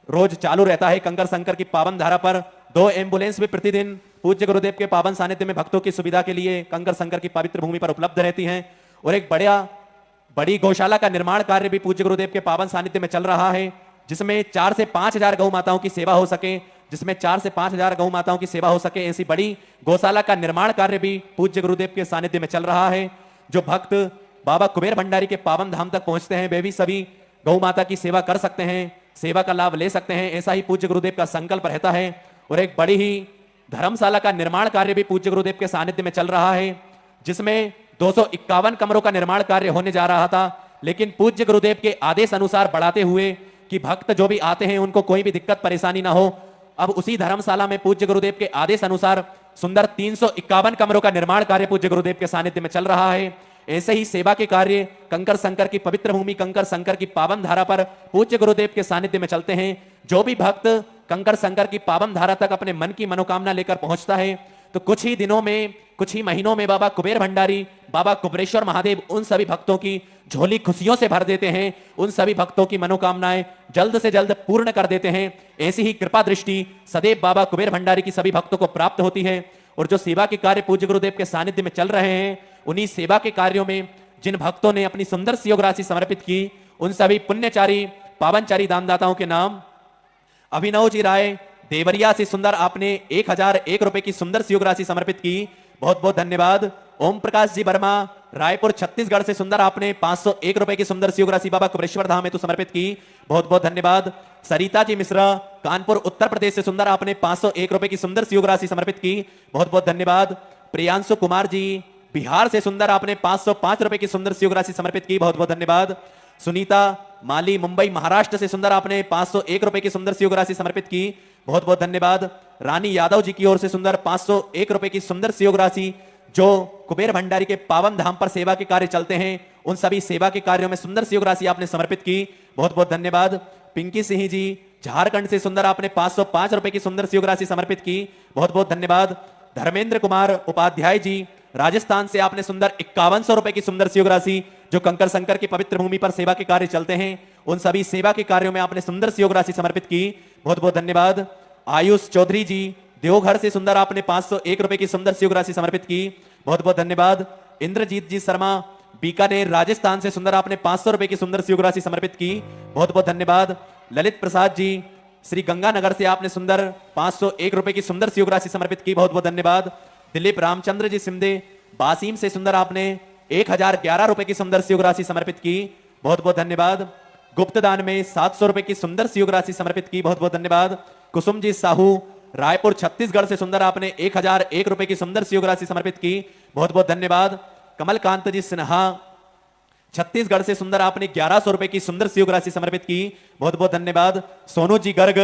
रोज चालू रहता है। कंकर शंकर की पावन धारा पर 2 एम्बुलेंस भी प्रतिदिन पूज्य गुरुदेव के पावन सानिध्य में भक्तों की सुविधा के लिए कंकर शंकर की पवित्र भूमि पर उपलब्ध रहती हैं। और एक बड़ी गौशाला का निर्माण कार्य भी पूज्य गुरुदेव के पावन सानिध्य में चल रहा है, जिसमें 4 से 5 हजार गौ माताओं की सेवा हो सके, ऐसी बड़ी गौशाला का निर्माण कार्य भी पूज्य गुरुदेव के सानिध्य में चल रहा है। जो भक्त बाबा कुबेर भंडारी के पावन धाम तक पहुंचते हैं, वे भी सभी गौ माता की सेवा कर सकते हैं, सेवा का लाभ ले सकते हैं, ऐसा ही पूज्य गुरुदेव का संकल्प रहता है। और एक बड़ी ही धर्मशाला का निर्माण कार्य भी पूज्य गुरुदेव के सानिध्य में चल रहा है, जिसमें 251 कमरों का निर्माण कार्य होने जा रहा था, लेकिन पूज्य गुरुदेव के आदेश अनुसार बढ़ाते हुए कि भक्त जो भी आते हैं उनको कोई भी दिक्कत परेशानी ना हो, अब उसी धर्मशाला में पूज्य गुरुदेव के आदेश अनुसार सुंदर 351 कमरों का निर्माण कार्य पूज्य गुरुदेव के सानिध्य में चल रहा है। ऐसे ही सेवा के कार्य कंकर शंकर की पवित्र भूमि, कंकर शंकर की पावन धारा पर पूज्य गुरुदेव के सानिध्य में चलते हैं। जो भी भक्त कंकर शंकर की पावन धारा तक अपने मन की मनोकामना लेकर पहुंचता है, तो कुछ ही दिनों में, कुछ ही महीनों में बाबा कुबेर भंडारी, बाबा कुबेरेश्वर महादेव उन सभी भक्तों की झोली खुशियों से भर देते हैं, उन सभी भक्तों की मनोकामनाएं जल्द से जल्द पूर्ण कर देते हैं। ऐसी ही कृपा दृष्टि सदैव बाबा कुबेर भंडारी की सभी भक्तों को प्राप्त होती है। और जो सेवा के कार्य पूज्य गुरुदेव के सानिध्य में चल रहे हैं, उन्हीं सेवा के कार्यों में जिन भक्तों ने अपनी सुंदर सहयोग राशि समर्पित की, उन सभी पुण्यचारी पावनचारी दानदाताओं के नाम अभिनव जी राय देवरिया से सुंदर आपने 1001 रुपए की सुंदर सहयोग राशि समर्पित की, बहुत बहुत धन्यवाद। ओम प्रकाश जी वर्मा रायपुर छत्तीसगढ़ से सुंदर आपने 501 रुपए की सुंदर सहयोग राशि बाबा कुबेरेश्वर धाम हेतु समर्पित की, बहुत बहुत धन्यवाद। सरिता जी मिश्रा कानपुर उत्तर प्रदेश से सुंदर आपने 501 रुपए की सुंदर सहयोग राशि समर्पित की, बहुत बहुत धन्यवाद। प्रियांशु कुमार जी बिहार से सुंदर आपने 505 रुपए की सुंदर सहयोग राशि समर्पित की, बहुत बहुत धन्यवाद। सुनीता माली मुंबई महाराष्ट्र से सुंदर आपने 501 रुपए की सुंदर सी योग राशि समर्पित की, बहुत बहुत धन्यवाद। रानी यादव जी की ओर से सुंदर 501 रुपए की सुंदर सी योग राशि, जो कुबेर भंडारी के पावन धाम पर सेवा के कार्य चलते हैं, उन सभी सेवा के कार्यों में सुंदर सी योग राशि आपने समर्पित की, बहुत बहुत धन्यवाद। पिंकी सिंह जी झारखंड से सुंदर आपने 505 रुपए की सुंदर सी योग राशि समर्पित की, बहुत बहुत धन्यवाद। धर्मेंद्र कुमार उपाध्याय जी राजस्थान से आपने सुंदर 5100 रुपए की सुंदर सी योग राशि, जो कंकर संकर की पवित्र भूमि पर सेवा के कार्य चलते हैं, उन सभी सेवा के कार्यों में आपने सुंदर सी योग राशि समर्पित की, बहुत बहुत धन्यवाद। आयुष चौधरी जी देवघर से सुंदर आपने 501 रुपए की सुंदर सी योग राशि समर्पित की, बहुत बहुत धन्यवाद। इंद्रजीत जी शर्मा बीकानेर राजस्थान से सुंदर आपने 500 रुपए की सुंदर सी योग राशि समर्पित की, बहुत बहुत धन्यवाद। ललित प्रसाद जी श्री गंगानगर से आपने सुंदर 501 रुपए की सुंदर सी योग राशि समर्पित की, बहुत बहुत धन्यवाद। दिलीप रामचंद्र जी सिंधे बासीम से सुंदर आपने 1011 रुपए की सुंदर सी योग राशि समर्पित की, बहुत बहुत धन्यवाद। गुप्त दान में 700 रुपए की सुंदर सी योग राशि समर्पित की, बहुत बहुत धन्यवाद। कुसुम जी साहू रायपुर छत्तीसगढ़ से सुंदर आपने 1001 रुपए की सुंदर सी योग राशि समर्पित की, बहुत बहुत धन्यवाद। कमलकांत जी सिन्हा छत्तीसगढ़ से सुंदर आपने 1100 रुपए की सुंदर सी योग राशि समर्पित की, बहुत बहुत धन्यवाद। सोनू जी गर्ग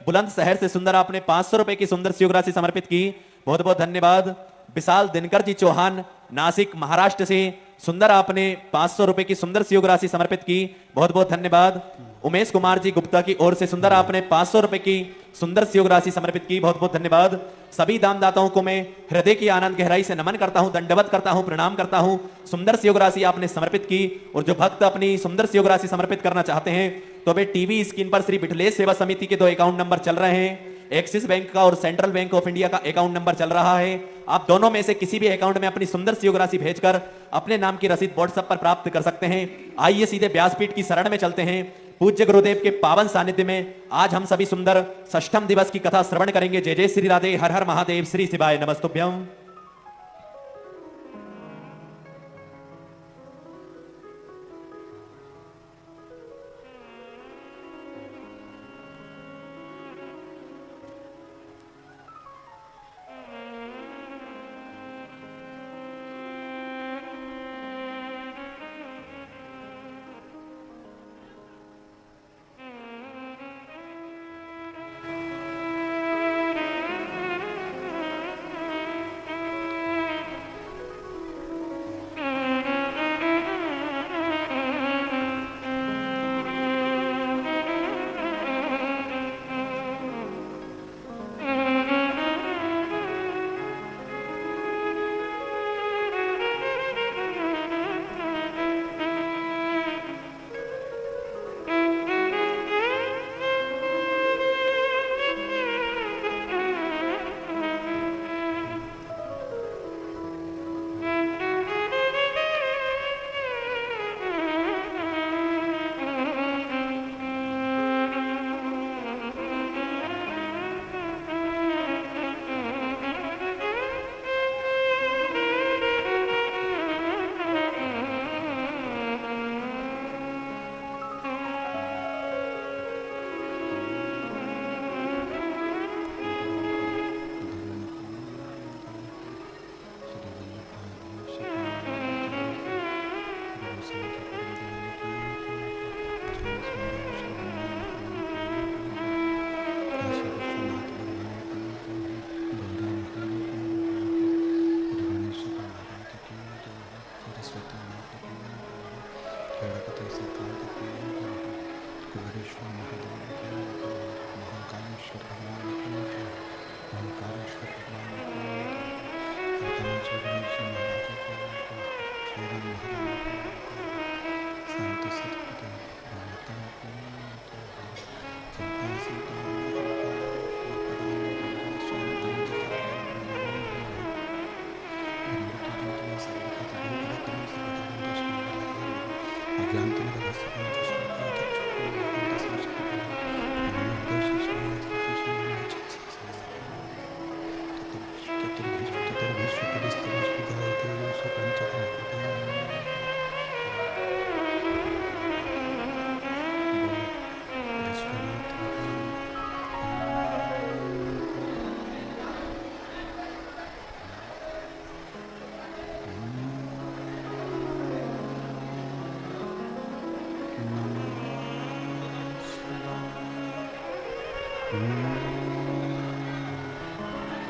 बुलंदशहर से सुंदर आपने 500 रुपए की सुंदर सी योग राशि समर्पित की, बहुत बहुत धन्यवाद। विशाल दिनकर जी चौहान नासिक महाराष्ट्र से सुंदर आपने 500 रुपए की सुंदर सी योग राशि समर्पित की, बहुत बहुत धन्यवाद। उमेश कुमार जी गुप्ता की ओर से सुंदर आपने 500 रुपए की सुंदर सी योग राशि समर्पित की, बहुत बहुत धन्यवाद। सभी दानदाताओं को मैं हृदय की आनंद गहराई से नमन करता हूं, दंडवत करता हूं, प्रणाम करता हूं। सुंदर सी योग राशि आपने समर्पित की, और जो भक्त अपनी सुंदर सी योग राशि समर्पित करना चाहते हैं तो वे टीवी स्क्रीन पर श्री बिठलेश सेवा समिति के 2 अकाउंट नंबर चल रहे हैं, एक्सिस बैंक का और सेंट्रल बैंक ऑफ इंडिया का अकाउंट नंबर चल रहा है। आप दोनों में से किसी भी अकाउंट में अपनी सुंदर सी योग राशि भेजकर अपने नाम की रसीद व्हाट्सएप पर प्राप्त कर सकते हैं। आइए सीधे व्यासपीठ की शरण में चलते हैं। पूज्य गुरुदेव के पावन सानिध्य में आज हम सभी सुंदर षष्ठम दिवस की कथा श्रवण करेंगे। जय जय श्री राधे, हर हर महादेव, श्री शिवाय नमस्तुभ्यम।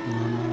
नमः